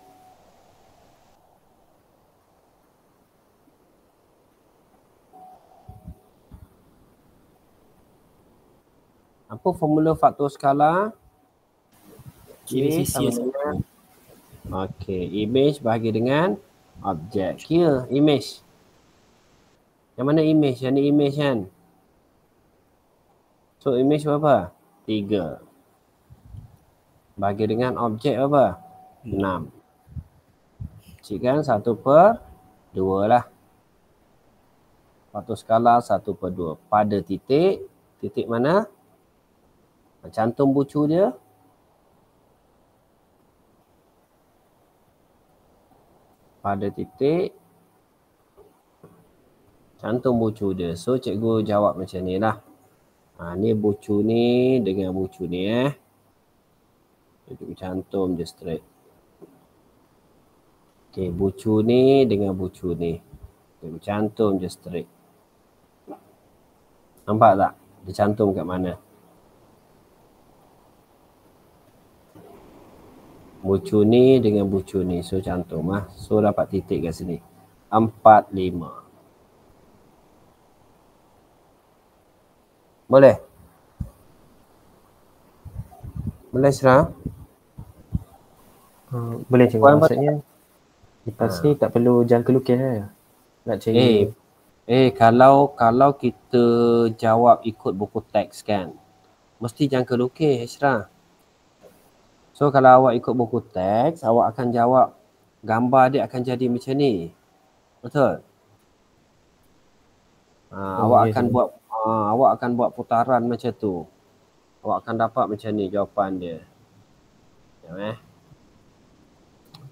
Apa formula faktor skala? Kira sisi yang sama. Okey, image bahagi dengan objek. Kira image. Yang mana image? Yang ni image kan? So image berapa? 3. Bahagi dengan objek berapa? 6. Cikkan 1/2 lah. Faktor skala 1/2. Pada titik. Titik mana? Cantum bucu dia. Pada titik. Cantum bucu dia. So cikgu jawab macam ni lah. Ni bucu ni dengan bucu ni Cikgu cantum je straight. Okey, bucu ni dengan bucu ni. Cikgu cantum je straight. Nampak tak? Dia cantum kat mana? Bucu ni dengan bucu ni. So cantum lah. So dapat titik kat sini. 4, 5. Boleh? Boleh Syarah? Boleh cikgu. Maksudnya lepas ni tak perlu jangka lukis lah. Nak cari. Kalau kita jawab ikut buku teks kan, mesti jangka lukis Syarah. So kalau awak ikut buku teks, awak akan jawab gambar dia akan jadi macam ni. Betul? Awak akan buat putaran macam tu. Awak akan dapat macam ni jawapan dia.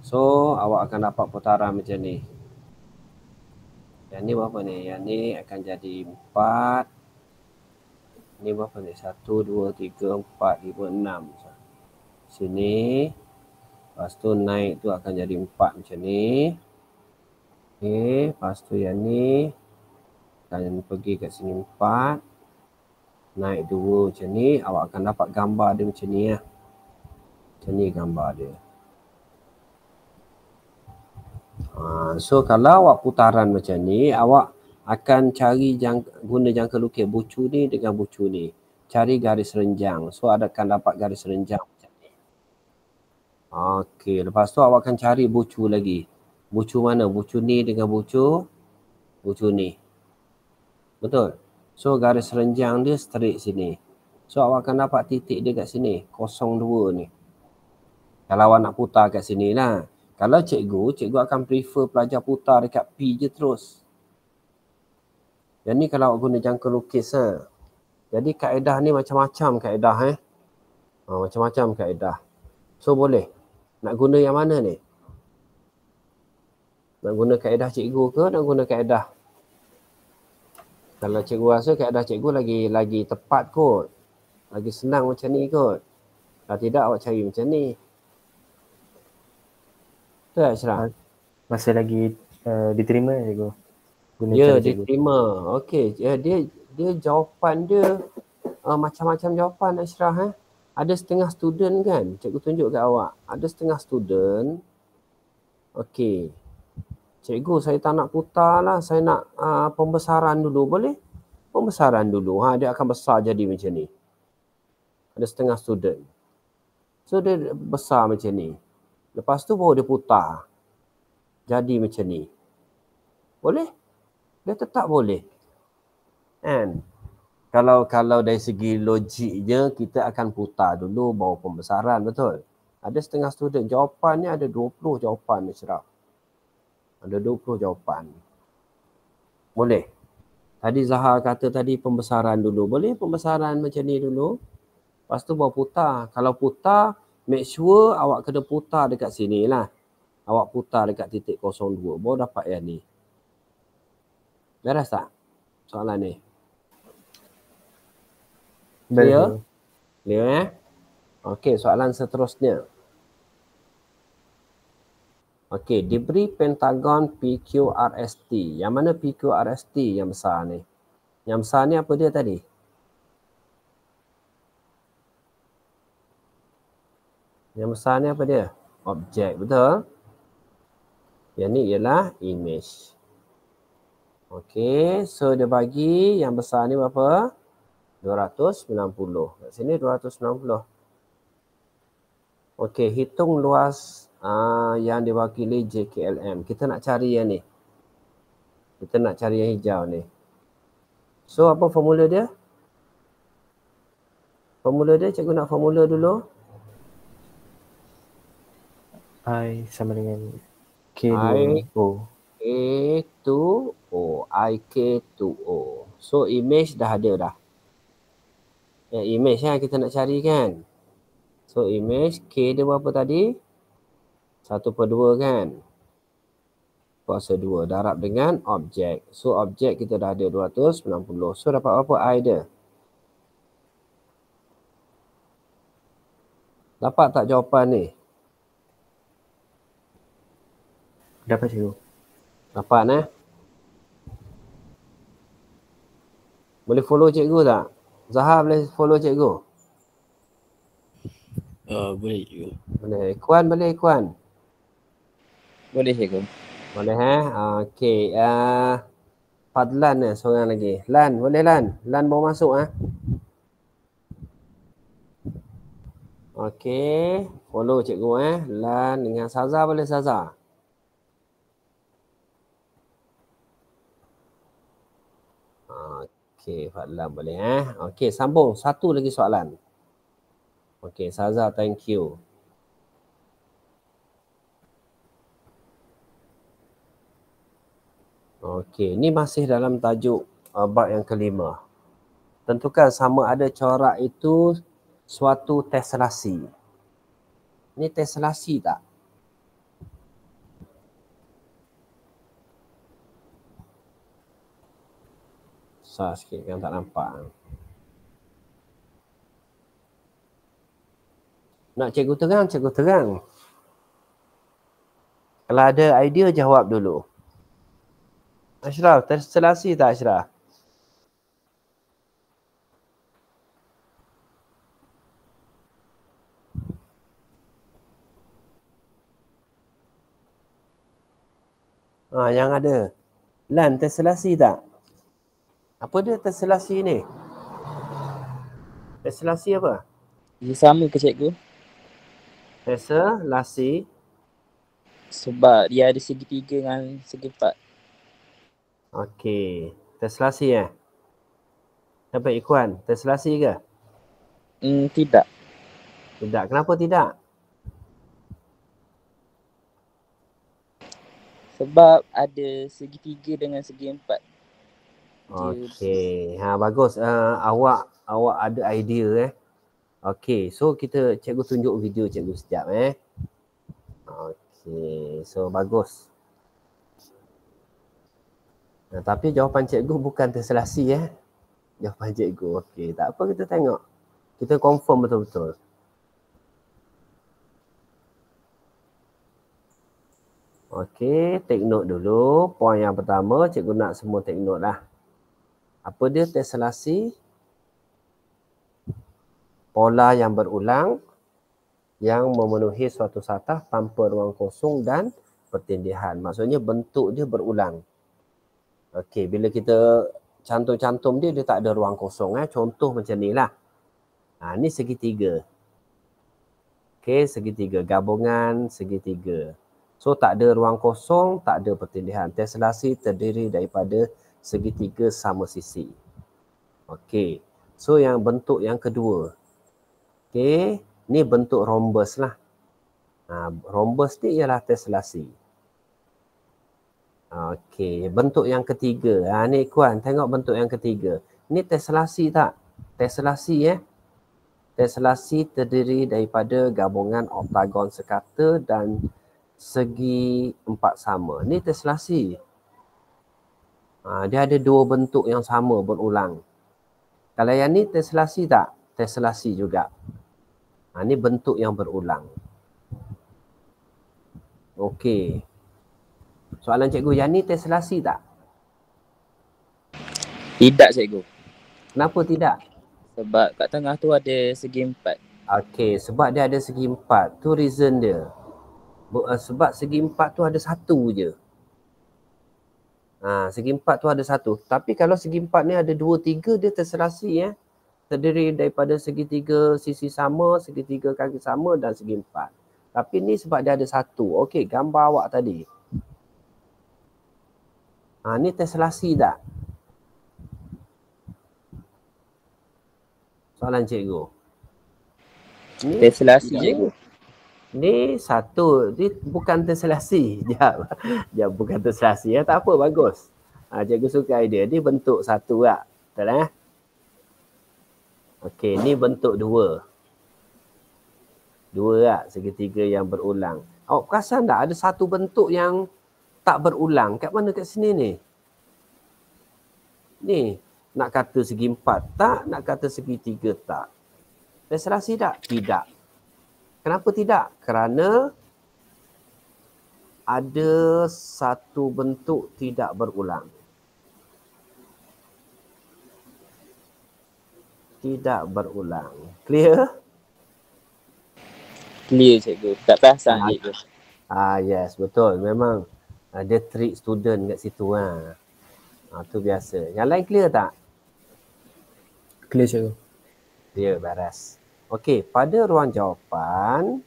So awak akan dapat putaran macam ni. Yang ni berapa ni? Yang ni akan jadi 4. Ni berapa ni? 1, 2, 3, 4, 5, 6. Sini. Lepas tu naik tu akan jadi 4 macam ni. Okey. Lepas tu yang ni akan pergi kat sini 4. Naik 2 macam ni. Awak akan dapat gambar dia macam ni lah. Macam ni gambar dia. So kalau awak putaran macam ni, awak akan cari guna jangka lukis bucu ni dengan bucu ni. Cari garis renjang. So akan dapat garis renjang macam ni. Okey, lepas tu awak akan cari bucu lagi. Bucu mana? Bucu ni dengan bucu ni. Betul? So garis renjang dia straight sini. So awak akan dapat titik dia kat sini, 02 ni. Kalau awak nak putar kat sini lah. Kalau cikgu akan prefer pelajar putar dekat P je terus. Yang ni kalau awak guna jangka lukis lah. Jadi kaedah ni macam-macam kaedah macam-macam kaedah. So boleh. Nak guna yang mana ni? Nak guna kaedah cikgu ke nak guna kaedah? Kalau cikgu rasa kaedah cikgu lagi tepat kot. Lagi senang macam ni kot. Kalau tidak awak cari macam ni. Betul tak Ashraf? Masih lagi diterima cikgu. Guna Ya, cara dia cikgu. terima. Okey, dia jawapan dia macam-macam jawapan Ashraf Ada setengah student kan, cikgu tunjuk kat awak. Ada setengah student. Okey. Cikgu saya tak nak putar lah, saya nak pembesaran dulu. Boleh? Pembesaran dulu. Dia akan besar jadi macam ni. Ada setengah student. So dia besar macam ni. Lepas tu baru dia putar. Jadi macam ni. Boleh? Dia tetap boleh. And kalau dari segi logiknya kita akan putar dulu baru pembesaran, betul? Ada setengah student jawapannya ada 20 jawapan Ashraf. Ada 20 jawapan. Boleh. Tadi Zahar kata tadi pembesaran dulu. Boleh pembesaran macam ni dulu. Lepas tu baru putar. Kalau putar, make sure awak kena putar dekat sini lah. Awak putar dekat titik 02. Baru dapat yang ni. Beres tak soalan ni? Clear? Clear Okey, soalan seterusnya. Okey, diberi pentagon PQRST. Yang mana PQRST yang besar ni? Yang besar ni apa dia tadi? Yang besar ni apa dia? Objek, betul? Yang ni ialah image. Okey, so dia bagi yang besar ni berapa? 290. Kat sini 290. Okey, hitung luas yang diwakili JKLM. Kita nak cari yang ni. Kita nak cari yang hijau ni. So, apa formula dia? Formula dia, cikgu nak formula dulu. I sama dengan K2O. K2O. IK2O. So, image dah ada dah. Image kita nak cari kan. So, image K dia berapa tadi? 1/2 kan. Kuasa 2 darab dengan objek. So, objek kita dah ada 290. So, dapat apa I dia? Dapat tak jawapan ni? Dapat cikgu. Dapat Boleh follow cikgu tak? Zahar boleh follow cikgu? Boleh cikgu. Boleh. Ikhwan boleh Ikhwan? Boleh cikgu. Boleh Okey. Fadlan seorang lagi. Lan, boleh Lan? Lan baru masuk Okey. Follow cikgu Lan dengan Saza boleh Saza? Okey, Fadlan boleh Okey, sambung. Satu lagi soalan. Okey, Saza, thank you. Okey, ni masih dalam tajuk bab yang kelima. Tentukan sama ada corak itu suatu teselasi. Ni teselasi tak? Susah sikit kan tak nampak. Nak cikgu terang, cikgu terang. Kalau ada idea jawab dulu. Ashraf, teselasi tak Ashraf? Yang ada. Lan, tesselasi tak? Apa dia tesselasi ni? Tesselasi apa? Dia sama ke cikgu? Tesselasi. Sebab dia ada segi 3 dengan segi 4. Okey. Tesselasi Sampai Ikhwan, tesselasi ke? Tidak. Tidak. Kenapa tidak? Sebab ada segi 3 dengan segi 4. Okey. Bagus. Awak ada idea Okey. So cikgu tunjuk video cikgu sekejap Okey. So bagus. Tapi jawapan cikgu bukan terselasi Jawapan cikgu. Okey. Tak apa, kita tengok. Kita confirm betul-betul. Okey, take note dulu. Poin yang pertama, cikgu nak semua take note lah. Apa dia tesselasi? Pola yang berulang yang memenuhi suatu satah tanpa ruang kosong dan pertindihan. Maksudnya bentuk dia berulang. Okey, bila kita cantum-cantum dia tak ada ruang kosong Contoh macam ni lah. Ni segitiga. Okey, segitiga. Gabungan segitiga. So tak ada ruang kosong, tak ada pertindihan. Tesselasi terdiri daripada segitiga sama sisi. Okey. So yang bentuk yang kedua. Okey, ni bentuk rhombus lah. Rhombus ni ialah tesselasi. Okey, bentuk yang ketiga. Ni Kuan, tengok bentuk yang ketiga. Ni tesselasi tak? Tesselasi Tesselasi terdiri daripada gabungan oktagon sekata dan segi 4 sama. Ni tesselasi. Dia ada dua bentuk yang sama berulang. Kalau yang ni tesselasi tak? Tesselasi juga. Ni bentuk yang berulang. Okey. Soalan cikgu, yang ni tesselasi tak? Tidak cikgu. Kenapa tidak? Sebab kat tengah tu ada segi 4. Okey, sebab dia ada segi 4. Tu reason dia. Sebab segi 4 tu ada satu je. Segi 4 tu ada satu. Tapi kalau segi 4 ni ada 2, 3, dia terselasi terdiri daripada segitiga sisi sama, segitiga kaki sama dan segi 4. Tapi ni sebab dia ada satu. Okey, gambar awak tadi. Ni terselasi tak? Soalan cikgu. Ni Tesselasi cikgu. Ni satu. Ni bukan terselasi. Dia bukan terselasi. Tak apa, bagus. Cikgu suka idea. Ni bentuk satu tak? Betul Okey, ni bentuk 2. 2 tak? Segitiga yang berulang. Awak perasan tak ada satu bentuk yang tak berulang? Kat mana kat sini ni? Ni. Nak kata segi 4 tak? Nak kata segi 3 tak? Tesselasi tak? Tidak. Kenapa tidak? Kerana ada satu bentuk tidak berulang. Tidak berulang. Clear? Clear cikgu. Tak perasan cikgu. Yes, betul. Memang dia trick student kat situ tu biasa. Yang lain clear tak? Clear cikgu. Clear, beres. Okey, pada ruang jawapan,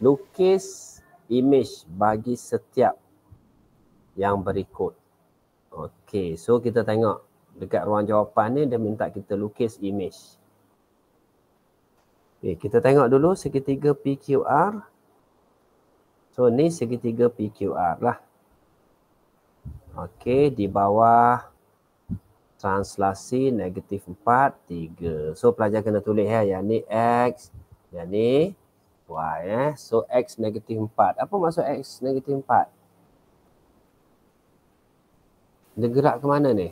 lukis image bagi setiap yang berikut. Okey, so kita tengok dekat ruang jawapan ni dia minta kita lukis image. Okey, kita tengok dulu segitiga PQR. So ni segitiga PQR lah. Okey, di bawah translasi negatif 4, 3. So pelajar kena tulis yang ni X, yang ni Y So X negatif 4. Apa maksud X negatif 4? Dia gerak ke mana ni?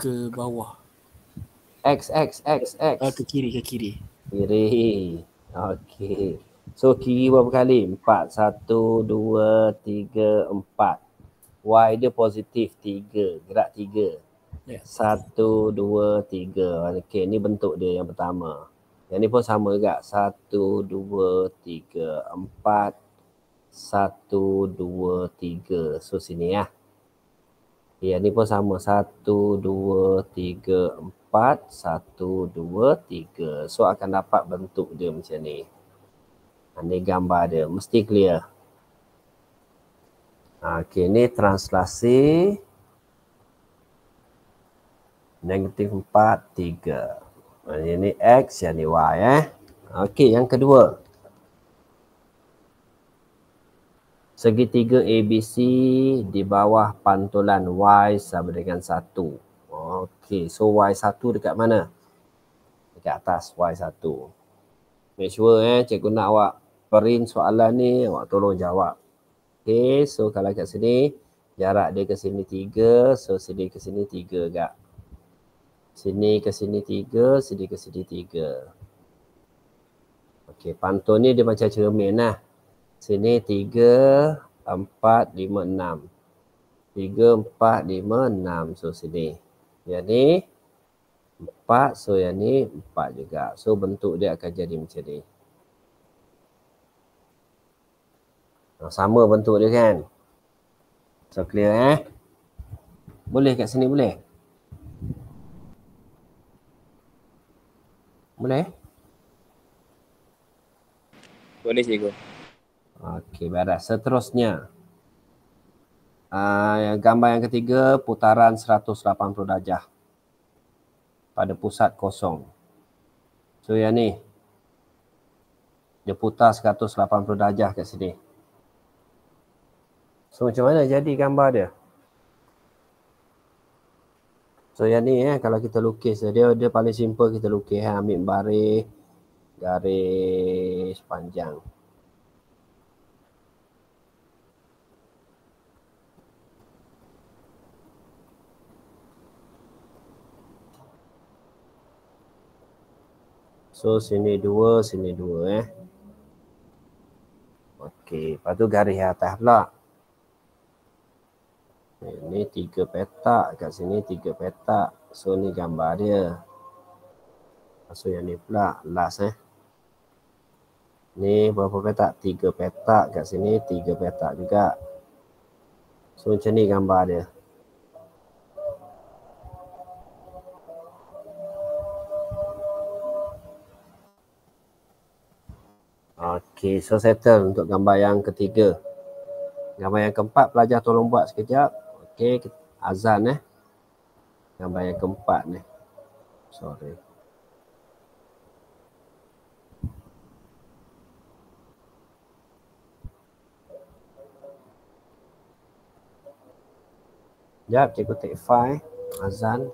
Ke bawah. X. Ke kiri. Kiri. Okey. So kiri berapa kali? 4. 1, 2, 3, 4. Y dia positif 3. Gerak 3. 1, 2, 3. Okey, ni bentuk dia yang pertama. Yang ni pun sama juga. 1, 2, 3, 4. 1, 2, 3. So sini ya. Ya, ni pun sama. 1, 2, 3, 4. 1, 2, 3. So akan dapat bentuk dia macam ni. Ini gambar dia. Mesti clear. Okey, ni translasi. Negatif 4, 3. Yang ni X, yang ni Y. Okey, yang kedua. Segitiga ABC di bawah pantulan Y sama dengan 1. Okey, so Y1 dekat mana? Dekat atas Y1. Make sure cikgu nak awak print soalan ni, awak tolong jawab. Okey, so kalau kat sini, jarak dia ke sini 3, so sini ke sini 3 kak. Sini ke sini 3, sini ke sini 3. Okey, pantun ni dia macam cermin lah. Sini 3, 4, 5, 6. 3, 4, 5, 6. So sini. Yang ni 4. So yang ni 4 juga. So bentuk dia akan jadi macam ni. Sama bentuk dia kan. So clear Boleh kat sini boleh? Boleh? Boleh cikgu. Okey, beres. Seterusnya. Gambar yang ketiga, putaran 180 darjah pada pusat kosong. So yang ni, dia putar 180 darjah kat sini. So macam mana jadi gambar dia? So yang ni kalau kita lukis, dia paling simple kita lukis. Ambil baris, garis panjang. So sini 2, sini 2 Okey, lepas tu garis atas pula. Ini 3 petak, kat sini 3 petak. So ni gambar dia. So yang ni pula last Ni berapa petak? 3 petak, kat sini 3 petak juga. So macam ni gambar dia. Okey, so settle untuk gambar yang ketiga. Gambar yang keempat, pelajar tolong buat sekejap. Okey, azan Gambar yang keempat ni. Sorry. Sekejap, cikgu take file. Azan.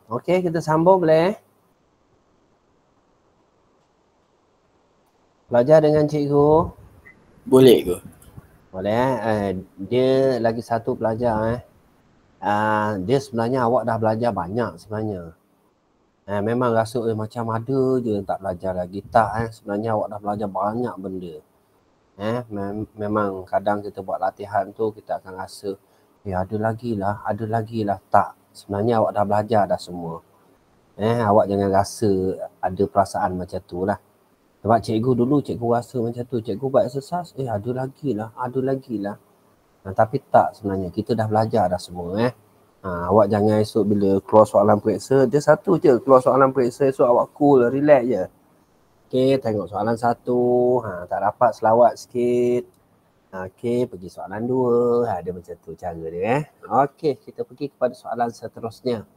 Okey, kita sambung boleh? Belajar dengan cikgu. Boleh ke? Boleh dia lagi satu pelajar dia sebenarnya awak dah belajar banyak sebenarnya. Memang rasa macam ada je tak belajar lagi. Tak sebenarnya awak dah belajar banyak benda. Memang kadang kita buat latihan tu kita akan rasa ada lagi lah. Tak, sebenarnya awak dah belajar dah semua. Awak jangan rasa ada perasaan macam tu lah. Sebab cikgu dulu cikgu rasa macam tu. Cikgu buat exercise, ada lagi lah. Tapi tak, sebenarnya kita dah belajar dah semua. Awak jangan esok bila keluar soalan periksa, dia satu je keluar soalan periksa, esok awak cool, relax je. Okey, tengok soalan satu, tak dapat selawat sikit. Okey, pergi soalan dua. Dia macam tu cara dia. Okey, kita pergi kepada soalan seterusnya.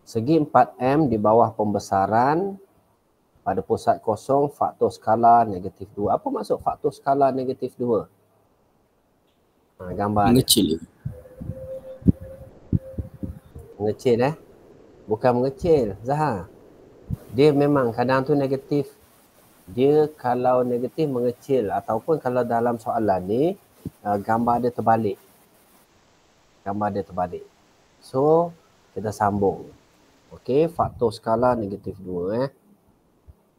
Segi 4M di bawah pembesaran pada pusat kosong faktor skala negatif 2. Apa maksud faktor skala negatif 2? Gambar Mengecil. Mengecil Bukan mengecil, Zahar. Dia memang kadang tu negatif. Dia kalau negatif mengecil ataupun kalau dalam soalan ni gambar dia terbalik. So, kita sambung. Okey, faktor skala negatif 2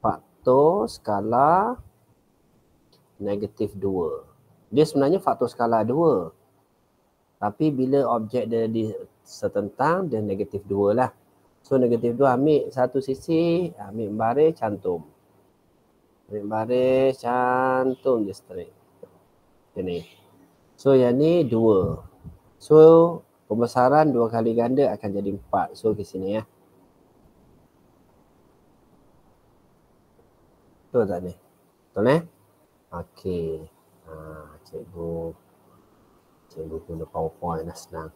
Faktor skala negatif 2. Dia sebenarnya faktor skala 2. Tapi bila objek dia setentang, dia negatif 2 lah. So negatif 2 ambil satu sisi, ambil baris, cantum. Dia straight. Ini. So yang ni 2. So pembesaran 2 kali ganda akan jadi 4. So ke sini Betul tak ni? Betul Okey. Cikgu guna PowerPoint dah senang.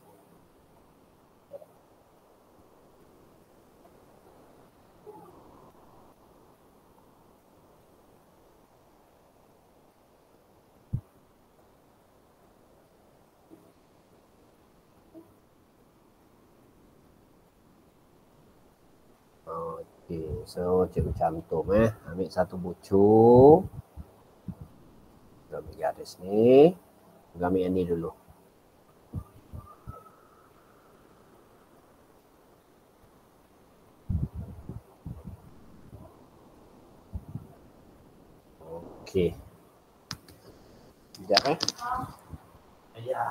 Okey, so cikgu cantum ambil satu bucu. Kita ambil garis ni. Kita ambil yang ni dulu. Okey. Sekejap Ya.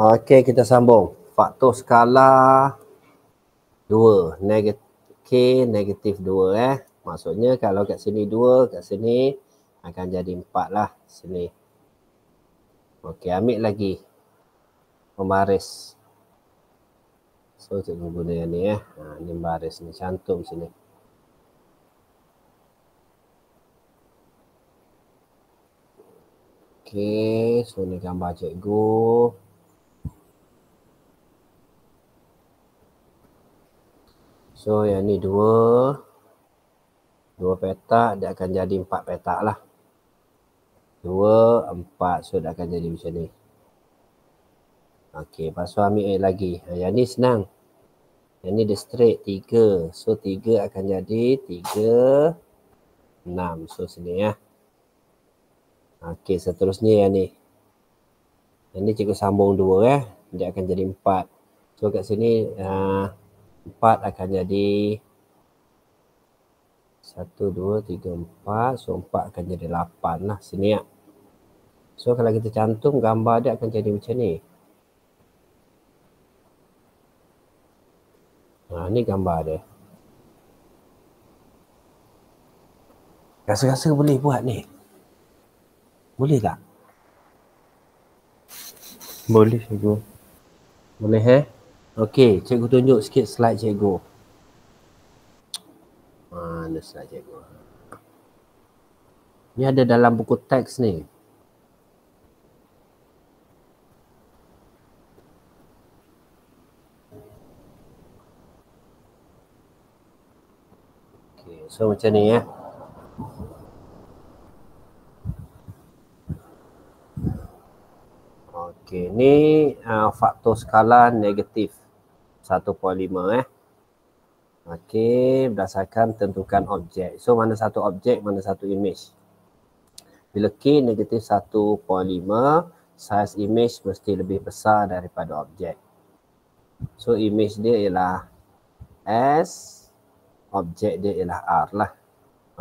Okey, kita sambung. Faktor skala 2, K negatif 2 Maksudnya kalau kat sini 2, kat sini akan jadi 4 lah sini. Okey, ambil lagi pembaris. So cikgu guna yang ni ni baris ni, cantum sini. Okey, so ni gambar cikgu. So yang ni 2 petak, dia akan jadi 4 petak lah. 2, 4, so dia akan jadi macam ni. Okey, lepas tu ambil lagi. Yang ni senang. Yang ni dia straight 3. So 3 akan jadi 3, 6. So sini Okey, seterusnya yang ni. Yang ni cikgu sambung 2 dia akan jadi 4. So kat sini 4 akan jadi 1, 2, 3, 4. So 4 akan jadi 8 lah sini So kalau kita cantum gambar dia akan jadi macam ni. Ni gambar dia. Rasa-rasa boleh buat ni? Boleh tak? Boleh cikgu. Boleh Okey, cikgu tunjuk sikit slide cikgu. Mana slide cikgu? Ni ada dalam buku teks ni. Okay, so macam ni ya. Okey, ni faktor skala negatif 1.5 Okey, berdasarkan tentukan objek. So mana satu objek, mana satu image. Bila K negatif 1.5, size image mesti lebih besar daripada objek. So image dia ialah S, objek dia ialah R lah.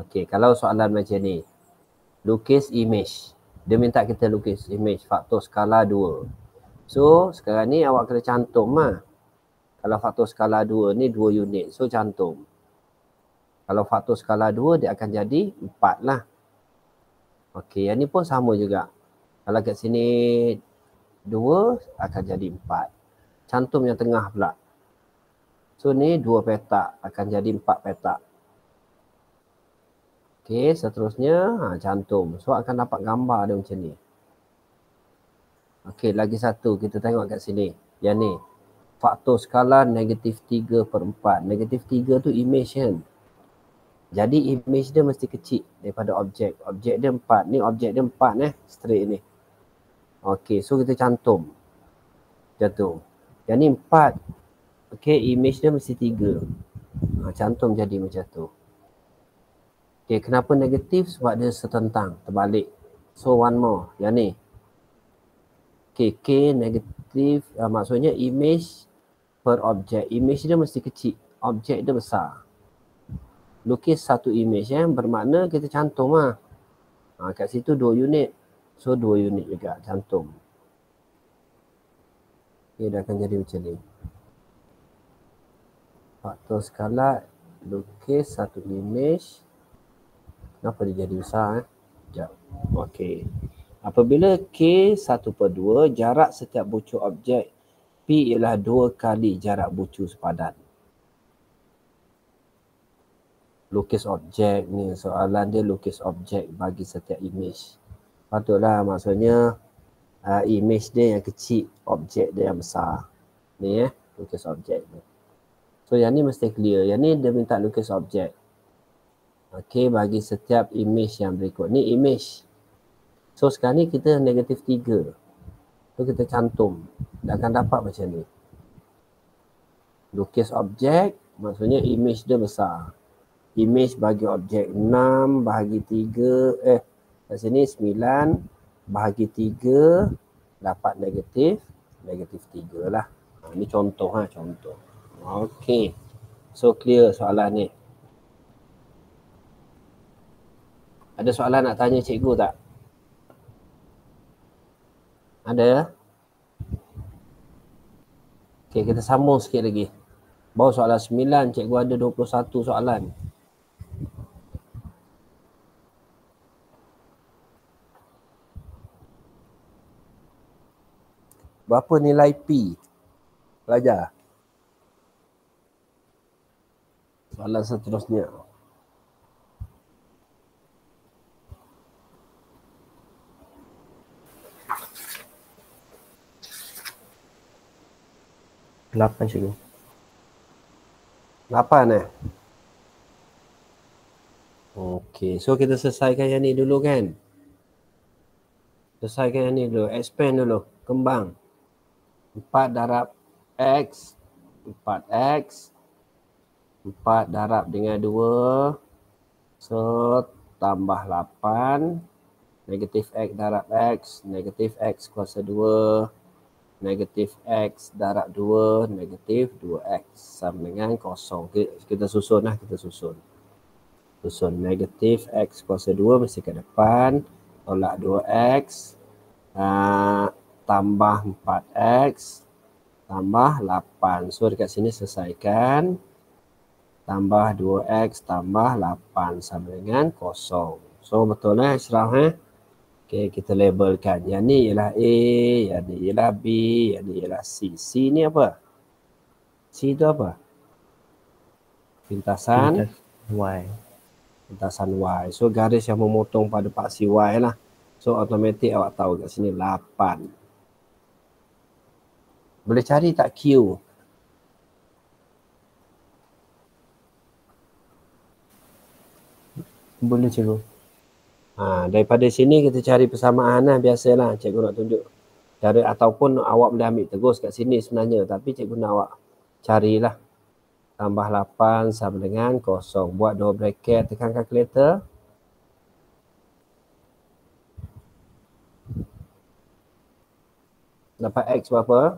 Okey, kalau soalan macam ni, lukis image. Dia minta kita lukis image faktor skala 2. So sekarang ni awak kena cantum lah. Kalau faktor skala 2 ni 2 unit, so cantum. Kalau faktor skala 2 dia akan jadi 4 lah. Okey, yang ni pun sama juga. Kalau kat sini 2 akan jadi 4. Cantum yang tengah pula. So ni 2 petak akan jadi 4 petak. Okey, seterusnya cantum. So akan dapat gambar dia macam ni. Okey, lagi satu kita tengok kat sini. Yang ni. Faktor skala negatif 3/4. Negatif 3 tu image kan. Jadi image dia mesti kecil daripada objek. Objek dia 4. Ni objek dia 4 straight ni. Okey, so kita cantum. Jatuh. Yang ni 4. Okey, image dia mesti 3. Cantum jadi macam tu. Okey, kenapa negatif? Sebab dia setentang, terbalik. So one more. Yang ni. Okey, K negatif, maksudnya image per objek. Image dia mesti kecil. Objek dia besar. Lukis satu image bermakna kita cantum lah. Kat situ 2 unit. So 2 unit juga cantum. Okay, dah akan jadi macam ni. Faktor skala lukis satu image. Kenapa dia jadi besar? Sekejap. Okey. Apabila K 1/2, jarak setiap bucu objek P ialah 2 kali jarak bucu sepadan. Lukis objek ni, soalan dia lukis objek bagi setiap image. Patutlah maksudnya image dia yang kecil, objek dia yang besar. Ni lukis objek ni. So yang ni mesti clear. Yang ni dia minta lukis objek. Okey, bagi setiap image yang berikut. Ni image. So sekarang ni kita negatif 3. So kita cantum. Dia akan dapat macam ni. Lukis objek, maksudnya image dia besar. Image bagi objek 6 bahagi 3. Kat sini 9 bahagi 3 dapat negatif 3 lah. Ini contoh contoh. Okey. So clear soalan ni. Ada soalan nak tanya cikgu tak? Ada? Okey, kita sambung sikit lagi. Baru soalan 9, cikgu ada 21 soalan. Berapa nilai P? Pelajar. Soalan seterusnya. Lapan cikgu. 8 Okey, so kita selesaikan yang ni dulu kan. Selesaikan yang ni dulu, expand dulu, kembang. 4 darab X, 4X. 4 darab dengan 2. So tambah 8. Negatif X darab X, negatif X kuasa 2. Negatif X darab 2, negatif 2X sama dengan kosong. Kita susun lah, kita susun. Susun negatif X kuasa 2 mesti ke depan. Tolak 2X. Tambah 4X. Tambah 8. So dekat sini selesaikan. Tambah 2X tambah 8 sama dengan kosong. So betul lah Ashraf Okay, kita labelkan. Yang ni ialah A, yang ni ialah B, yang ni ialah C. C ni apa? C tu apa? Pintasan Y. lintasan Y. So garis yang memotong pada paksi Y lah. So automatik awak tahu kat sini 8. Boleh cari tak Q? Boleh cikgu. Daripada sini kita cari persamaan lah, biasalah cikgu nak tunjuk cara, ataupun awak boleh ambil terus kat sini sebenarnya, tapi cikgu nak awak carilah. Tambah 8 sama dengan 0. Buat 2 bracket, tekan kalkulator. Dapat X berapa?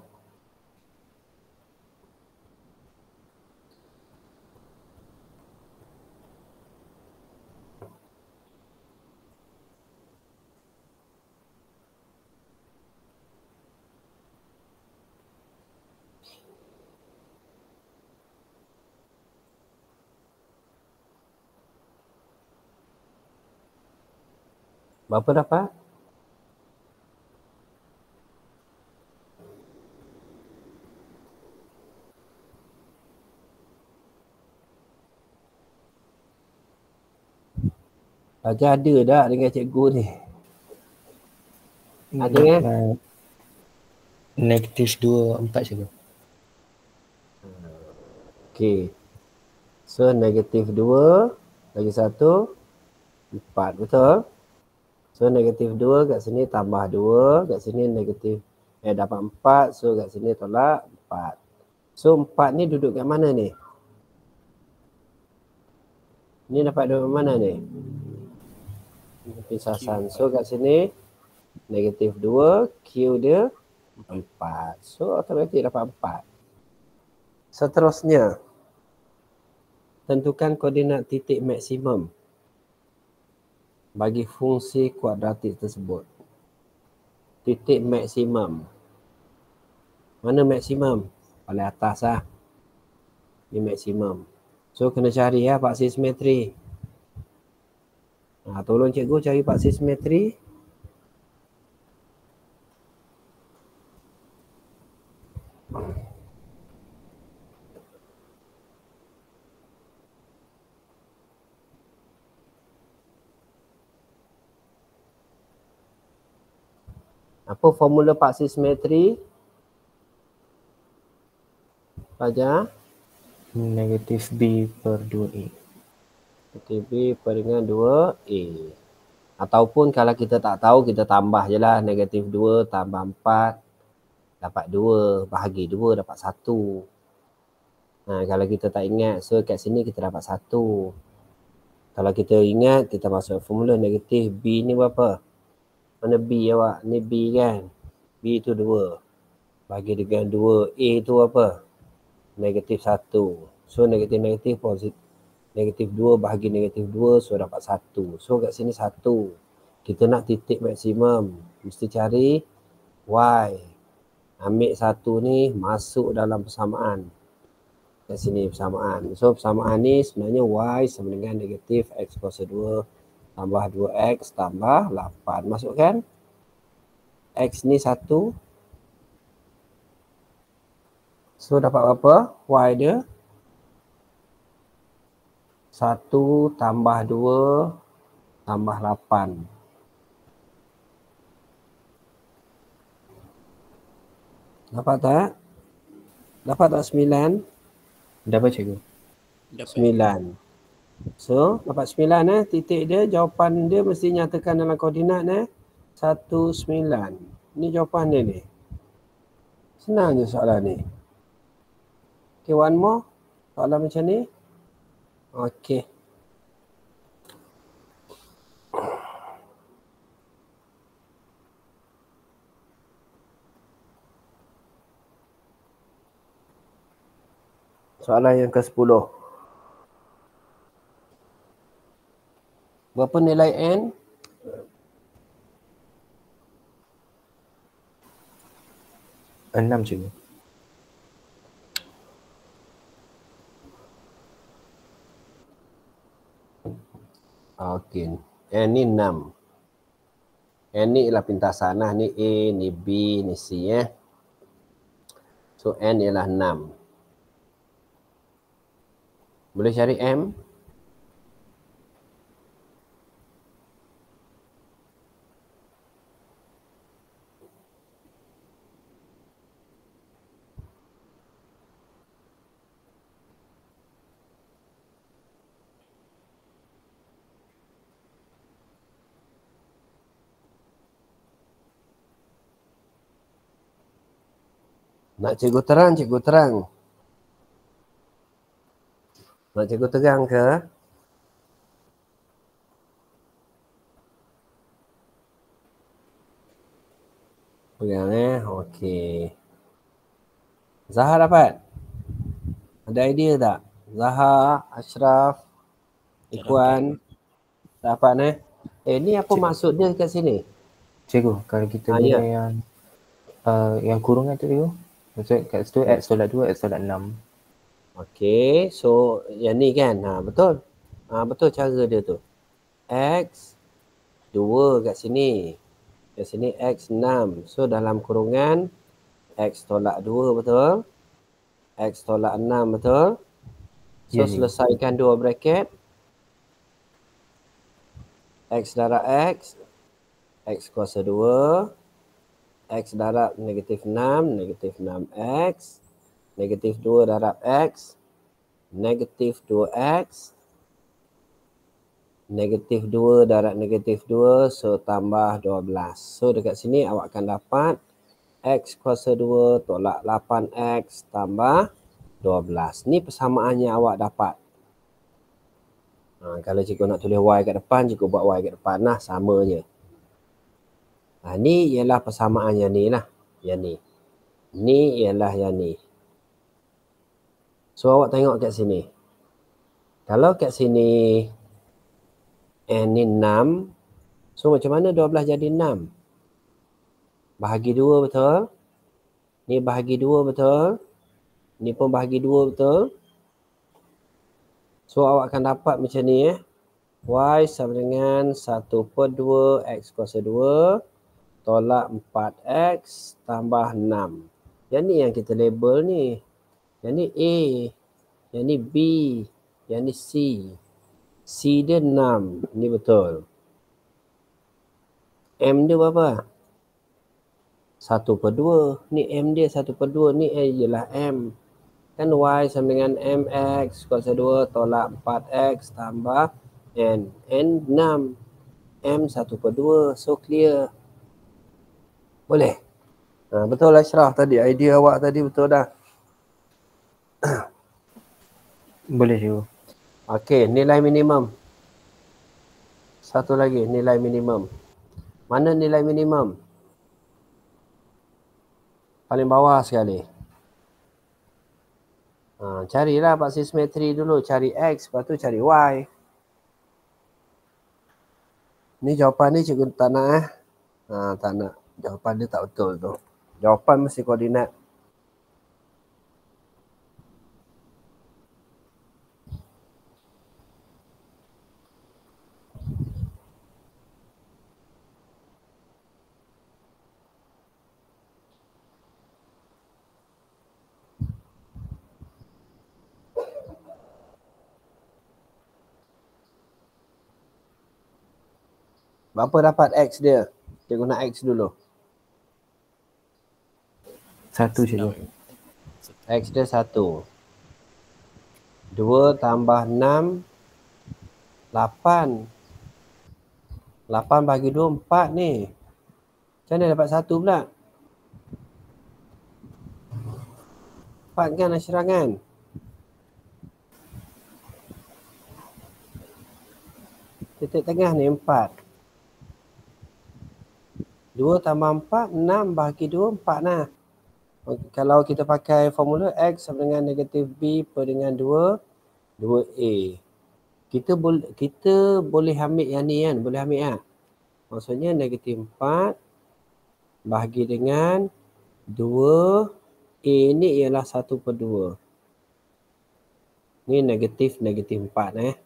Berapa dapat? Raja ada tak dengan cikgu ni? Ada kan? Negatif 2, 4 cikgu. Okey. So negatif 2 lagi 1 4, betul? So negatif 2 kat sini tambah 2, kat sini negatif dapat 4, so kat sini tolak 4. So 4 ni duduk kat mana ni? Ni dapat duduk mana ni? Pisasan. So kat sini negatif 2, Q dia 4. So automatik dapat 4. Seterusnya, tentukan koordinat titik maksimum bagi fungsi kuadratik tersebut. Titik maksimum. Mana maksimum? Paling atas lah. Ni maksimum. So kena cari ya paksi simetri. Tolong cikgu cari paksi simetri. Apa formula paksi simetri? Raja? Negatif B per 2A. Negatif B per dengan 2A. Ataupun kalau kita tak tahu, kita tambah je lah. Negatif 2 tambah 4 dapat 2. Bahagi 2 dapat 1. Kalau kita tak ingat, so kat sini kita dapat 1. Kalau kita ingat, kita masuk formula negatif B ni berapa? Mana B awak? Ni B kan? B tu 2. Bagi dengan 2A tu apa? Negatif 1. So negatif-negatif positif. Negatif 2 bahagi negatif 2, so dapat 1. So kat sini 1. Kita nak titik maksimum, mesti cari Y. Ambil 1 ni masuk dalam persamaan. Kat sini persamaan. So persamaan ni sebenarnya Y sama dengan negatif X kuasa 2 tambah 2X tambah 8. Masuk kan? X ni 1. So dapat berapa? Y dia 1 tambah 2 tambah 8. Dapat tak? Dapat tak 9? Dapat cikgu. Dapat. 9. So dapat 9 titik dia, jawapan dia mesti nyatakan dalam koordinat 1, 9. Ni jawapan dia ni. Senang je soalan ni. Okay, one more. Soalan macam ni. Okay. Soalan yang ke-10. Berapa nilai N? Enam cikgu. Okey. N ni 6. N ni ialah pintasan lah. Ni A, ni B, ni C . So N ialah 6. Boleh cari M? Nak cikgu terang, cikgu terang. Nak cikgu terang ke? Pegang okey. Zahar dapat? Ada idea tak? Zahar, Ashraf, Ikhwan. Dapat ni apa maksud dia kat sini? Cikgu, kalau kita ya. guna yang kurungan tu cikgu. Maksud kat situ X tolak 2, X tolak 6. Okey, so yang ni kan? Betul. Betul cara dia tu. X 2 kat sini. Kat sini X 6. So dalam kurungan X tolak 2 betul. X tolak 6 betul. So selesaikan dua bracket. X darab X. X kuasa 2. X darab negatif 6. Negatif 6X. Negatif 2 darab X. Negatif 2X. Negatif 2 darab negatif 2. So tambah 12. So dekat sini awak akan dapat X kuasa 2 tolak 8X tambah 12. Ni persamaannya awak dapat. Kalau cikgu nak tulis Y kat depan, cikgu buat Y kat depan lah. Sama je. Ni ialah persamaan yang ni lah. Yang ni. Ni ialah yang ni. So awak tengok kat sini. Kalau kat sini N ni 6. So macam mana 12 jadi 6? Bahagi 2 betul. Ni bahagi 2 betul. Ni pun bahagi 2 betul. So awak akan dapat macam ni Y sama dengan 1/2 X kuasa 2 tolak 4X tambah 6. Yang ni yang kita label ni. Yang ni A. Yang ni B. Yang ni C. C dia 6. Ni betul. M dia berapa? 1/2. Ni M dia 1/2. Ni A ialah M. Kan Y sama dengan MX kuasa 2 tolak 4X tambah N. N 6. M 1/2. So clear. Boleh? Betul Ashraf tadi. Idea awak tadi betul dah. Boleh cikgu. Okey, nilai minimum. Satu lagi, nilai minimum. Mana nilai minimum? Paling bawah sekali. Carilah paksi simetri dulu. Cari X, lepas tu cari Y. Ni jawapan ni cikgu tak nak tak nak. Jawapan dia tak betul tu. Jawapan mesti koordinat. Berapa dapat X dia? Cikgu nak X dulu. 1 cikgu. X dia 1. 2 tambah 6. 8. 8 bagi 2, 4 ni. Macam mana dapat 1 pula? 4 kan Ashraf kan? Titik tengah ni 4. 2 tambah 4, 6 bahagi 2, 4 lah. Kalau kita pakai formula X sama dengan negatif B per dengan 2, 2A. Kita boleh ambil yang ni kan? Boleh ambil kan? Maksudnya negatif 4 bahagi dengan 2A ni ialah 1/2. Ni negatif 4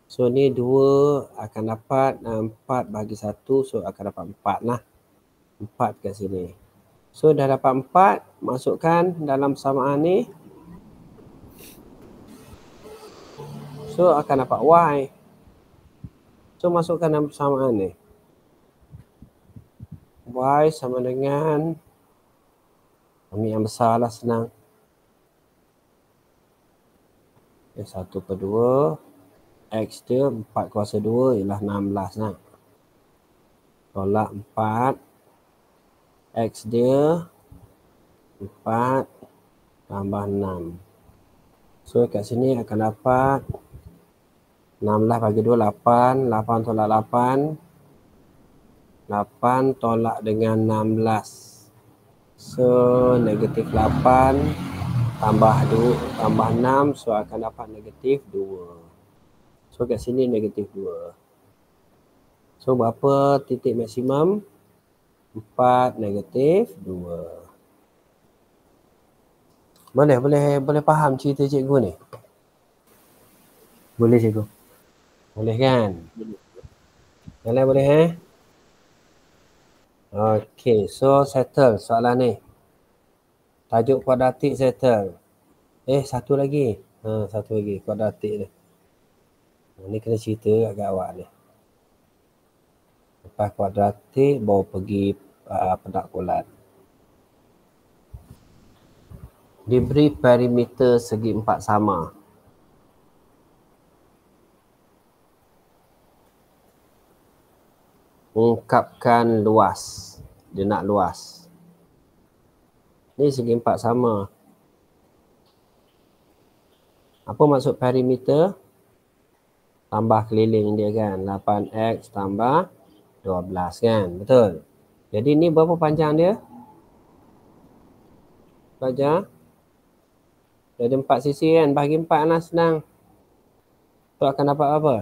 So ni 2 akan dapat 4 bahagi 1. So akan dapat 4 lah. 4 kat sini. So dah dapat 4. Masukkan dalam persamaan ni. So akan dapat Y. So masukkan dalam persamaan ni. Y sama dengan. Ambil yang besar lah senang. 1/2. X dia 4 kuasa 2 ialah 16 lah. Tolak 4. X dia 4 tambah 6. So kat sini akan dapat 16 bagi 2, 8. 8 tolak 8. 8 tolak dengan 16. So negatif 8 tambah 2 tambah 6. So akan dapat negatif 2. So kat sini negatif 2. So berapa titik maksimum? 4, negatif 2. Boleh faham cerita cikgu ni? Boleh cikgu. Boleh kan? Boleh. Yang lain boleh Okay, so settle soalan ni. Tajuk kuadratik settle. Satu lagi. Satu lagi kuadratik ni. Ni kena cerita kat awak ni. Lepas kuadratik baru pergi penakkulan. Diberi perimeter segi empat sama. Ungkapkan luas. Dia nak luas. Ni segi empat sama. Apa maksud perimeter? Tambah keliling dia kan. 8x tambah 12 kan. Betul? Jadi ni berapa panjang dia? Pelajar? Dia ada 4 sisi kan. Bahagi 4 lah senang. Tu akan dapat apa?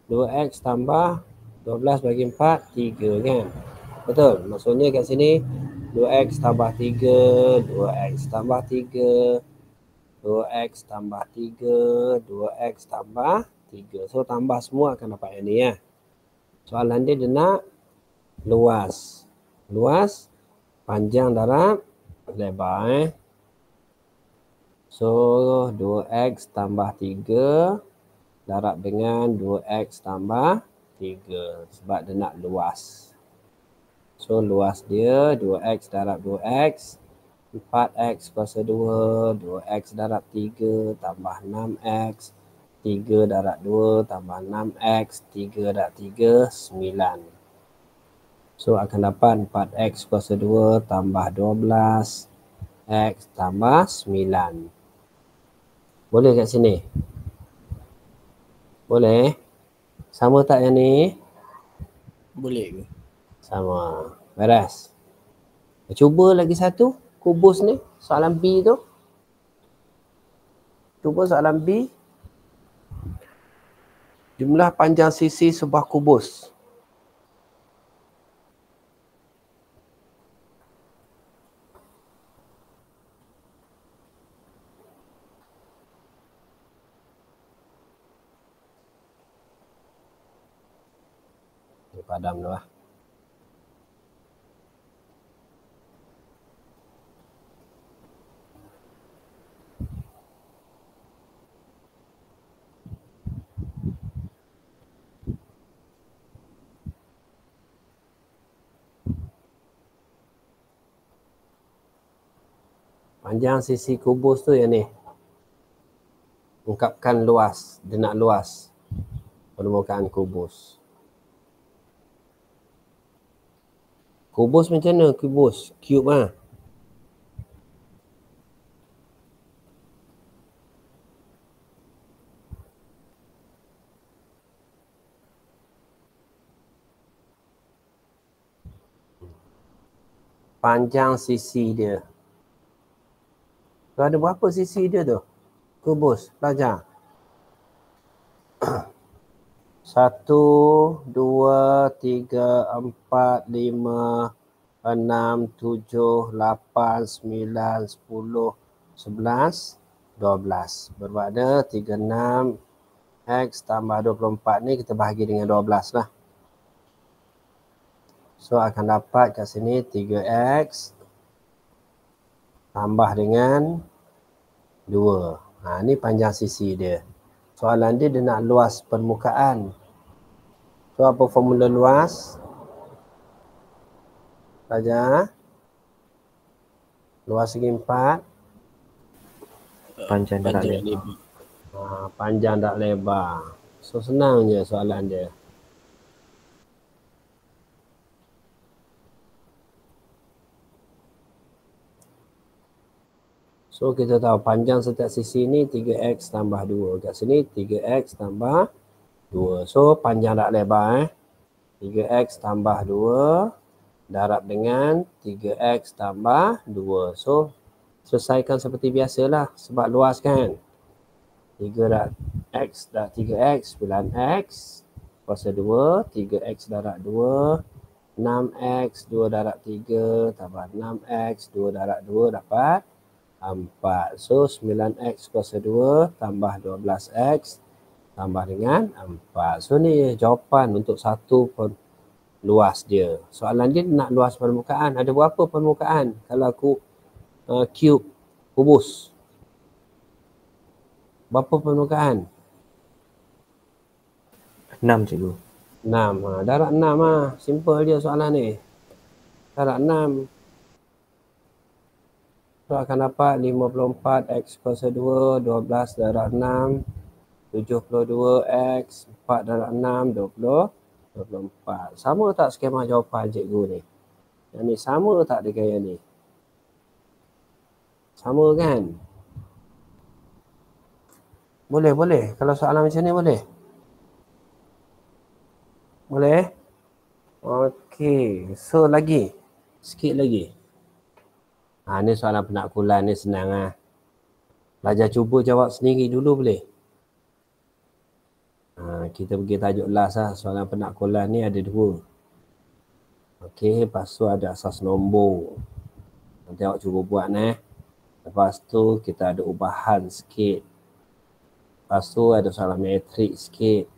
2x tambah 12 bagi 4, 3 kan. Betul? Maksudnya kat sini 2x tambah 3, 2x tambah 3, 2x tambah 3, 2x tambah 3. So tambah semua akan dapat yang ni ya. Soalan dia nak luas. Luas, panjang darab lebar So 2x tambah 3 darab dengan 2x tambah 3 sebab dia nak luas. So luas dia 2x darab 2x 4x kuasa 2, 2x darab 3 tambah 6x 3 darab 2 tambah 6x 3 darab 3, 9. So akan dapat 4x kuasa 2 tambah 12 x tambah 9. Boleh kat sini? Boleh? Sama tak yang ni? Boleh ke? Sama. Beres. Cuba lagi satu. Kubus ni. Soalan B tu. Cuba soalan B. Jumlah panjang sisi sebuah kubus. Padam dulu lah. Panjang sisi kubus tu yang ni. Ungkapkan luas. Dia nak luas permukaan kubus. Kubus macam mana? Kubus. Cube lah. Panjang sisi dia. Ada berapa sisi dia tu? Kubus. Pelajar. 1, 2, 3, 4, 5, 6, 7, 8, 9, 10, 11, 12. Bermakna 36 X tambah 24 ni kita bahagi dengan 12 lah. So akan dapat kat sini 3X tambah dengan 2. Ni panjang sisi dia. Soalan dia nak luas permukaan. So apa formula luas? Saja. Luas segi 4. Panjang darab lebar. Panjang darab lebar. So senang je soalan dia. So kita tahu panjang setiap sisi ni 3x tambah 2. Kat sini 3x tambah 2. So panjang tak lebar 3x tambah 2 darab dengan 3x tambah 2. So selesaikan seperti biasalah sebab luas kan. 3x darab 3x 9x kuasa 2, 3x darab 2, 6x 2 darab 3 tambah 6x 2 darab 2 dapat 4. So 9x kuasa 2 tambah 12x tambah dengan 4. So ni jawapan untuk satu luas dia. Soalan dia nak luas permukaan. Ada berapa permukaan kalau aku cube kubus? Berapa permukaan? 6 cikgu. 6. Darab 6 simple dia soalan ni. Darab 6. So akan dapat 54x kuasa 2, 12 darab 6, 72x, 4 darab 6, 24. Sama tak skema jawapan cikgu ni? Yang ni sama tak dengan yang ni? Sama kan? Boleh. Kalau soalan macam ni boleh? Boleh? Okey. So lagi. Sikit lagi. Ni soalan penakkulan ni senang Pelajar cuba jawab sendiri dulu boleh? Kita pergi tajuk last Soalan penakkulan ni ada 2. Okey, lepas tu ada asas nombor. Nanti awak cuba buat Lepas tu kita ada ubahan sikit. Lepas tu ada soalan metrik sikit.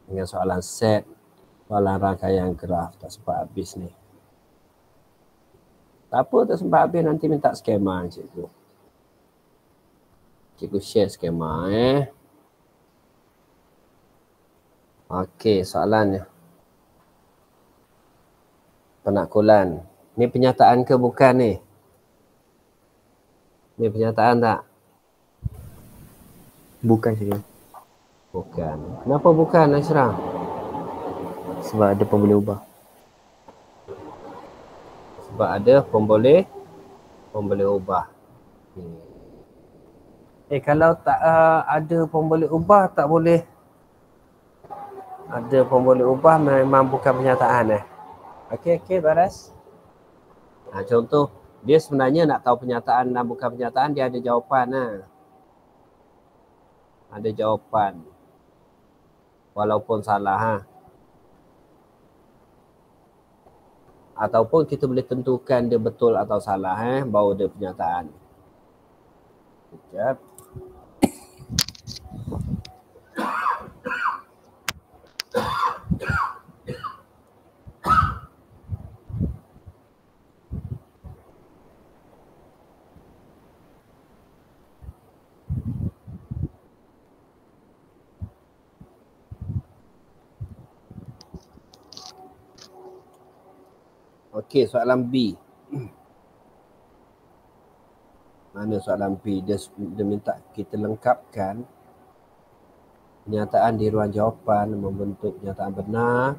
Dengan soalan set. Soalan rangkaian graf. Tak sempat habis ni. Tak apa, tak sempat habis, nanti minta skema cikgu. Cikgu share skema Okey, soalannya. Penakkulan. Ni penyataan ke bukan ni? Ni penyataan tak? Bukan cikgu. Bukan. Kenapa bukan Ashraf? Sebab ada pemboleh ubah. Sebab ada pemboleh ubah. Kalau tak ada pemboleh ubah tak boleh. Ada pemboleh ubah memang bukan penyataan Okey, baras. Contoh, dia sebenarnya nak tahu penyataan dan bukan penyataan, dia ada jawapan Ada jawapan. Walaupun salah Ataupun kita boleh tentukan dia betul atau salah baru dia penyataan. Sekejap. Okey, soalan B. Mana soalan B? Dia minta kita lengkapkan pernyataan di ruang jawapan membentuk pernyataan benar.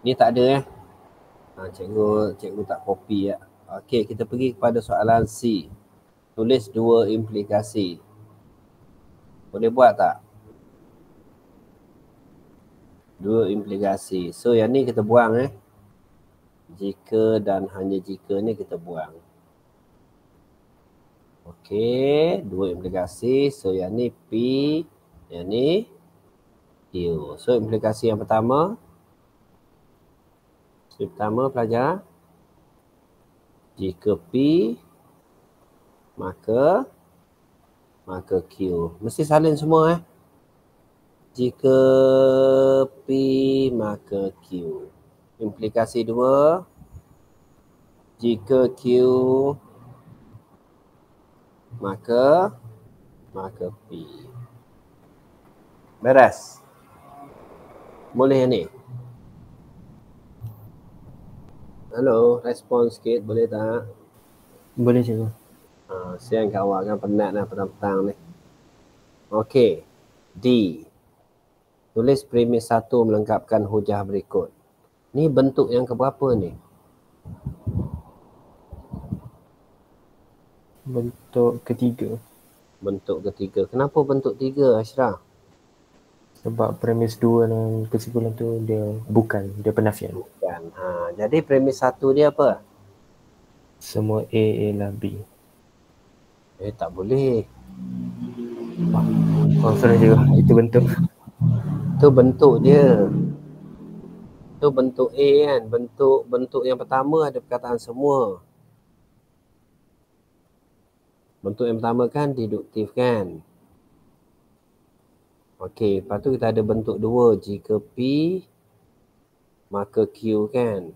Ni tak ada cikgu tak copy Okey, kita pergi kepada soalan C. Tulis 2 implikasi. Boleh buat tak? 2 implikasi. So yang ni kita buang jika dan hanya jika ni kita buang. Okey, 2 implikasi. So yang ni P, yang ni Q. So implikasi yang pertama. Pelajar. Jika P maka Q. Mesti salin semua Jika P maka Q. Implikasi 2. Jika Q maka P. Beres. Boleh ni? Halo, respon sikit boleh tak? Boleh cikgu. Siang kat awak kan penat petang-petang ni. Okey. D. Tulis premis 1 melengkapkan hujah berikut. Ni bentuk yang keberapa ni? Bentuk ketiga. Bentuk ketiga. Kenapa bentuk 3, Ashraf? Sebab premis 2 dan kesimpulan tu dia bukan, dia penafian. Bukan. Jadi premis 1 dia apa? Semua A ialah B. Tak boleh. Sorry juga, itu bentuk. Tu bentuk dia. Tu bentuk A kan. Bentuk yang pertama ada perkataan semua. Bentuk yang pertama kan deduktif kan. Okey, lepas tu kita ada bentuk 2. Jika P maka Q kan.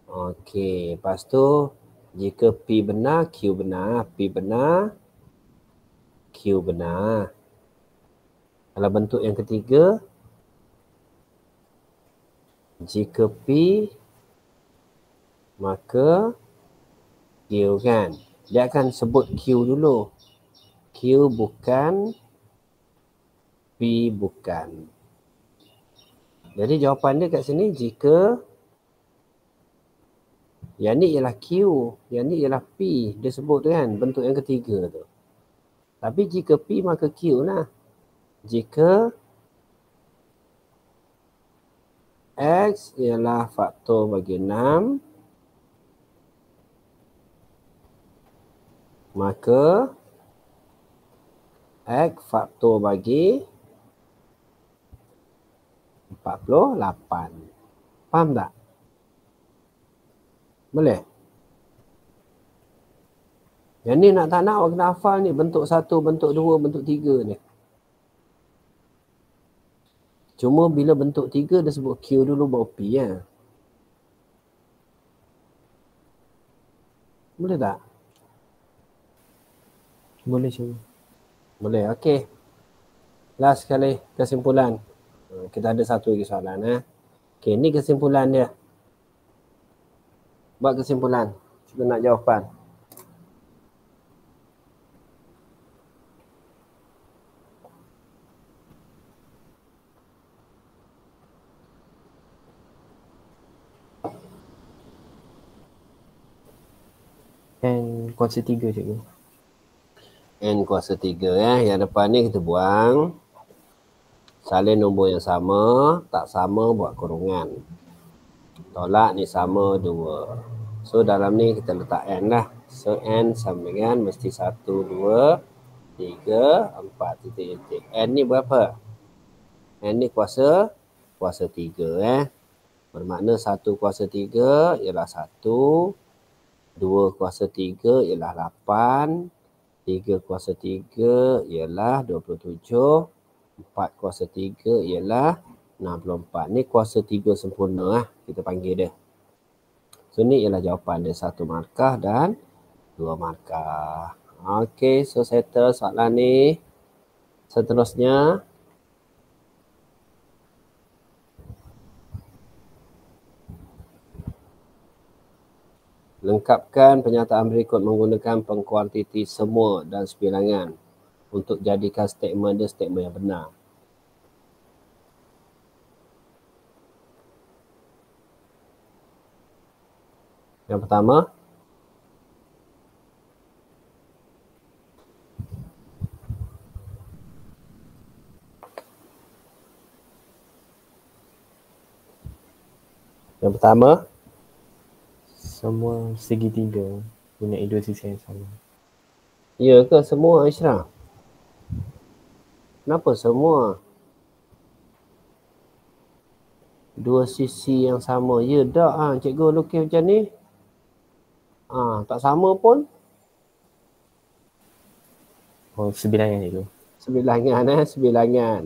Okey, lepas tu jika P benar, Q benar. P benar, Q benar. Kalau bentuk yang ketiga, jika P maka Q kan. Dia akan sebut Q dulu. Q bukan, P bukan. Jadi jawapan dia kat sini jika yang ni ialah Q, yang ni ialah P. Dia sebut tu kan, bentuk yang ketiga tu. Tapi jika P maka Q lah. Jika X ialah faktor bagi 6, maka X faktor bagi 48. Faham tak? Boleh? Yang ni nak tak nak awak kena hafal ni. Bentuk 1, bentuk 2, bentuk 3 ni. Cuma bila bentuk 3 dia sebut Q dulu baru P ya. Boleh tak? Boleh cuba. Boleh, okey. Last sekali kesimpulan. Kita ada satu lagi soalan. Okey, ni kesimpulan dia. Buat kesimpulan. Cuba nak jawapan. N kuasa 3 cikgu. N kuasa 3 Yang depan ni kita buang. Salin nombor yang sama. Tak sama buat kurungan. Tolak ni sama 2. So dalam ni kita letak N lah. So N sama dengan mesti 1, 2, 3, 4 titik. N ni berapa? N ni kuasa 3 Bermakna 1 kuasa 3 ialah 1. 2 kuasa 3 ialah 8. 3 kuasa 3 ialah 27. 4 kuasa 3 ialah 64. Ni kuasa 3 sempurna kita panggil dia. So ni ialah jawapan dia 1 markah dan 2 markah. Okey, so settle soalan ni. Seterusnya lengkapkan pernyataan berikut menggunakan pengkuantiti semua dan sebilangan untuk jadikan statement dia statement yang benar. Yang pertama, Semua segitiga punya dua sisi yang sama. ya ke semua, Ishraf? Kenapa semua? Dua sisi yang sama. Ya dah cikgu lukis macam ni. Tak sama pun. Oh, sebilangan cikgu. Sebilangan.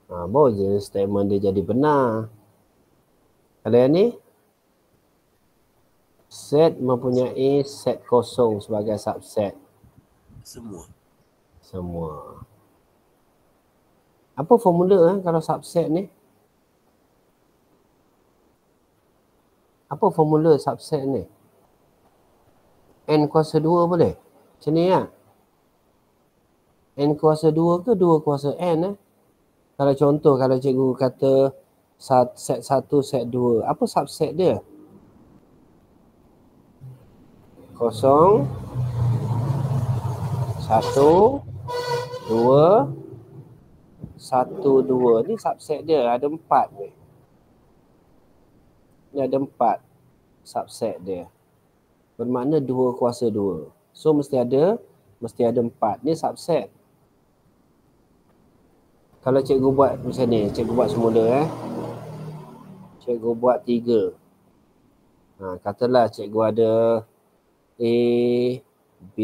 Baru je statement dia jadi benar. Kalau yang ni, set mempunyai set kosong sebagai subset. Semua. Apa formula kalau subset ni? Apa formula subset ni? N kuasa 2 boleh? Macam ni kan? N kuasa 2 ke 2 kuasa N Kalau contoh, kalau cikgu kata set 1, set 2. Apa subset dia? 0, 1, 2, 1, 2. Ni subset dia. Ada 4 ni. Ni ada 4 subset dia. Bermakna 2 kuasa 2. So mesti ada 4. Ni subset. Kalau cikgu buat macam ni, cikgu buat semula Cikgu buat 3. Katalah cikgu ada A, B,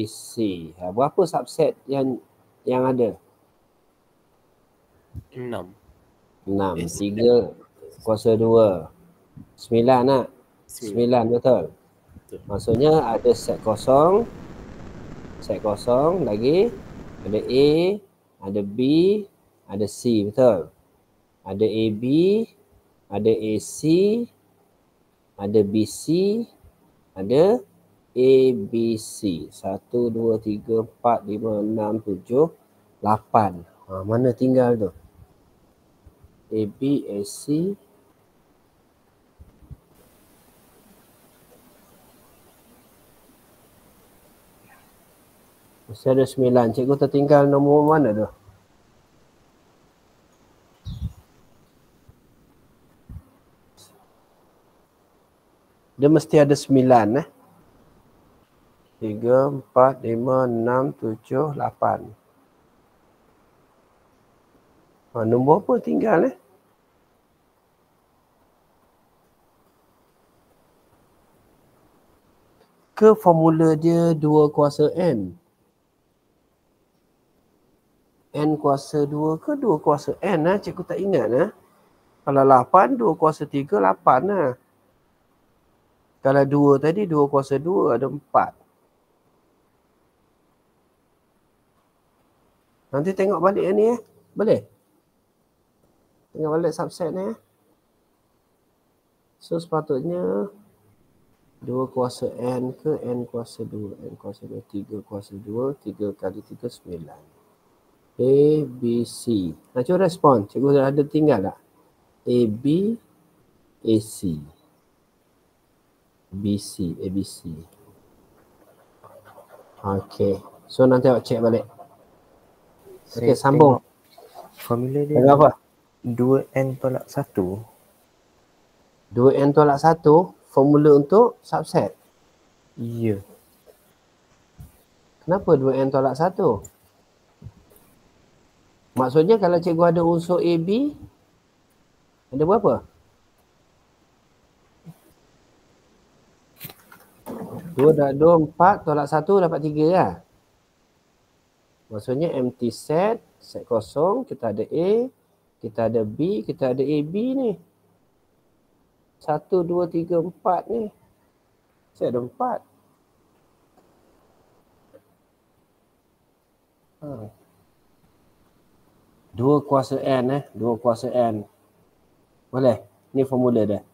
C. Berapa subset yang ada? 6. 6. 3 kuasa 2. 9 nak? 9 betul? Betul. Maksudnya ada set kosong lagi, ada A, ada B, ada C, betul? Ada AB, ada AC, ada BC, ada ABC. 1, 2, 3, 4, 5, 6, 7, 8. Mana tinggal tu? AB, AC, mesti ada 9. Cikgu tertinggal nombor mana tu? Dia mesti ada 9 3, 4, 5, 6, 7, 8. Nombor apa tinggal Ke formula dia 2 kuasa N? N kuasa 2 ke 2 kuasa N Cikgu tak ingat Kalau 8, 2 kuasa 3, 8 Kalau 2 tadi, 2 kuasa 2 ada 4. Nanti tengok balik yang ni Boleh? Tengok balik subset ni So sepatutnya 2 kuasa N ke N kuasa 2. N kuasa 2, 3 kuasa 2. 3 kali 3, 9. A, B, C. Cuba respon. Cikgu ada tinggal tak? A, B, A, C. B, C, A, B, C. Okay. So nanti awak check balik. Okay, sambung. Formula dia Tengok apa? 2n tolak 1. 2n tolak 1 formula untuk subset. Ya. Kenapa 2n tolak 1? Maksudnya kalau cikgu ada unsur AB, ada berapa? 2 dah 2, 4 tolak 1 dapat 3 lah. Maksudnya empty set kosong, kita ada A, kita ada B, kita ada AB ni. 1, 2, 3, 4 ni. Set ada 4. 2 kuasa N 2 kuasa N. Boleh? Ni formula dia.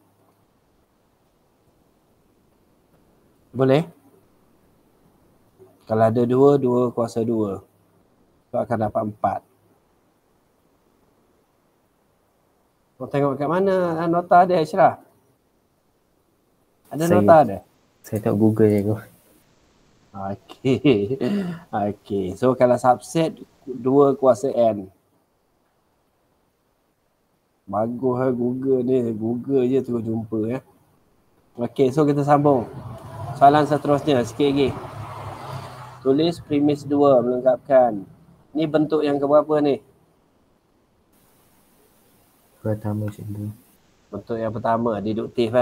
Boleh? Kalau ada 2, 2 kuasa 2. Tu akan dapat 4. Kau tengok kat mana nota dia, Ishrah? Ada nota dia? Saya tengok Google je tu. Okey. Okey. So kalau subset 2 kuasa N. Bagus Google ni. Google je terus jumpa Okey, so kita sambung. Soalan seterusnya sikit lagi. Tulis premis 2 melengkapkan. Ni bentuk yang keberapa ni? Pertama cikgu. Bentuk yang pertama deduktif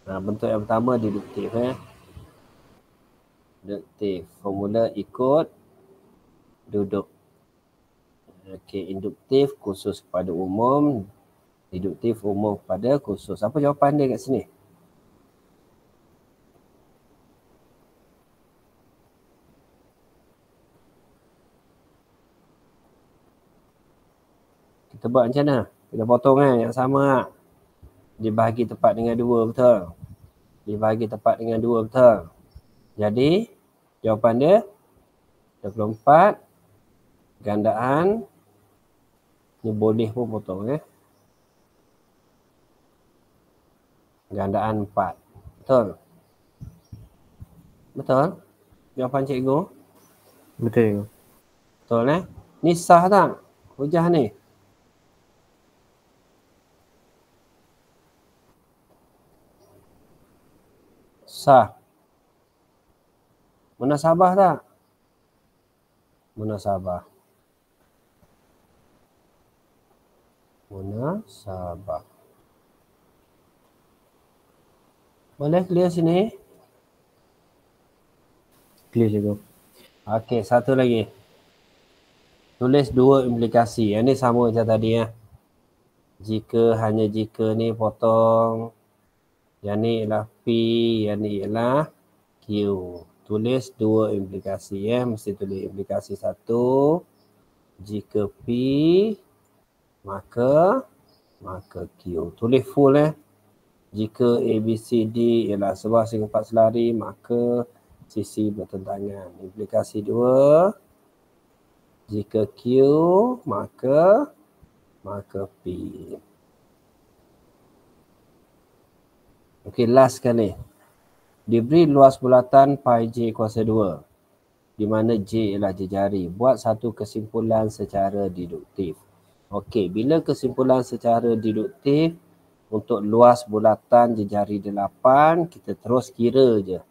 bentuk yang pertama deduktif Deduktif. Formula ikut duduk. Okey, induktif khusus kepada umum, deduktif umum kepada khusus. Apa jawapan dia kat sini? Kita buat macam mana? Kita potong yang sama dibahagi tepat dengan 2, betul? Dibahagi tepat dengan 2, betul? Jadi jawapan dia 24 gandaan ni boleh pun potong Gandaan 4. Betul? Betul? Jawapan cikgu? Betul. Betul Ni sah tak? Hujah ni. Sah. Munasabah tak? Munasabah. Munasabah. Boleh clear sini? Clear cikgu. Okey, satu lagi. Tulis 2 implikasi. Yang ni sama macam tadi Jika, hanya jika ni potong. Yang ni ialah P, yang ni ialah Q. Tulis 2 implikasi Mesti tulis implikasi 1. Jika P, maka Q. Tulis full Jika A, B, C, D ialah sebuah singkat selari, maka sisi bertentangan. Implikasi 2. Jika Q, maka P. Okey, last sekali. Diberi luas bulatan pi J kuasa 2, di mana J ialah jejari. Buat satu kesimpulan secara deduktif. Okey, bila kesimpulan secara deduktif untuk luas bulatan jejari 8, kita terus kira je.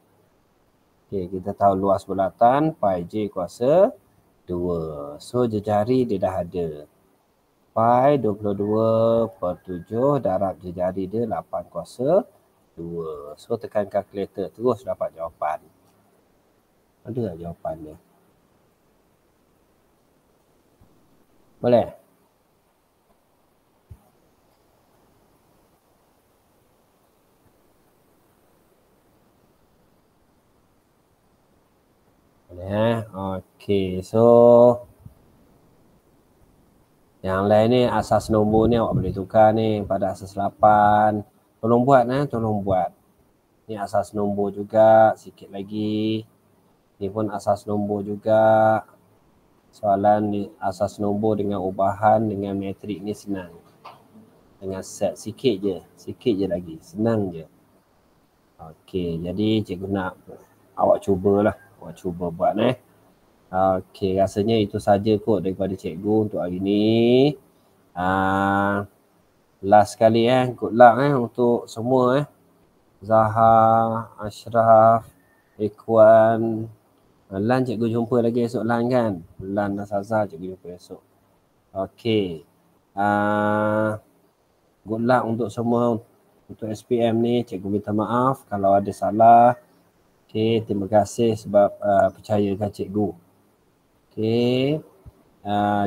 Okey, kita tahu luas bulatan pi J kuasa 2. So, jejari dia dah ada. Pi 22/7 darab jejari dia 8 kuasa 2. So, tekan kalkulator terus dapat jawapan. Ada tak jawapan dia? Boleh? Boleh Okey, so yang lain ni asas nombor ni awak boleh tukar ni pada asas 8. Tolong buat tolong buat. Ni asas nombor juga, sikit lagi. Ni pun asas nombor juga. Soalan ni asas nombor dengan ubahan dengan metrik ni senang. Dengan set sikit je lagi, senang je. Okey, jadi cikgu nak awak cubalah. Awak cuba buat Okey, rasanya itu saja kot daripada cikgu untuk hari ni. Last sekali good luck untuk semua Zaha, Ashraf, Ikhwan, Lan cikgu jumpa lagi esok Lan kan? Lan dan Sazal cikgu jumpa esok. Okey. Good luck untuk semua untuk SPM ni. Cikgu minta maaf kalau ada salah. Okey, terima kasih sebab percayakan cikgu. Okey.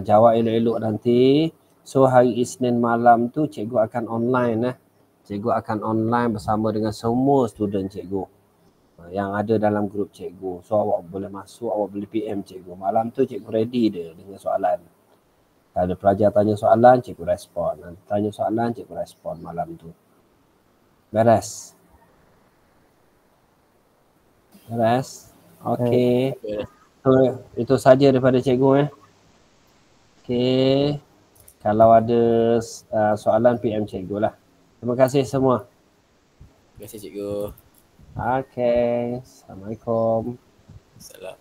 Jawab elok-elok nanti. So hari Isnin malam tu cikgu akan online Cikgu akan online bersama dengan semua student cikgu yang ada dalam grup cikgu. So awak boleh masuk, awak boleh PM cikgu. Malam tu cikgu ready dia dengan soalan. Kalau ada pelajar tanya soalan, cikgu respon. Tanya soalan, cikgu respon malam tu. Beres? Beres? Okey. So, itu saja daripada cikgu Okey. Kalau ada soalan PM cikgu lah. Terima kasih semua. Terima kasih cikgu. Okey. Assalamualaikum. Salam.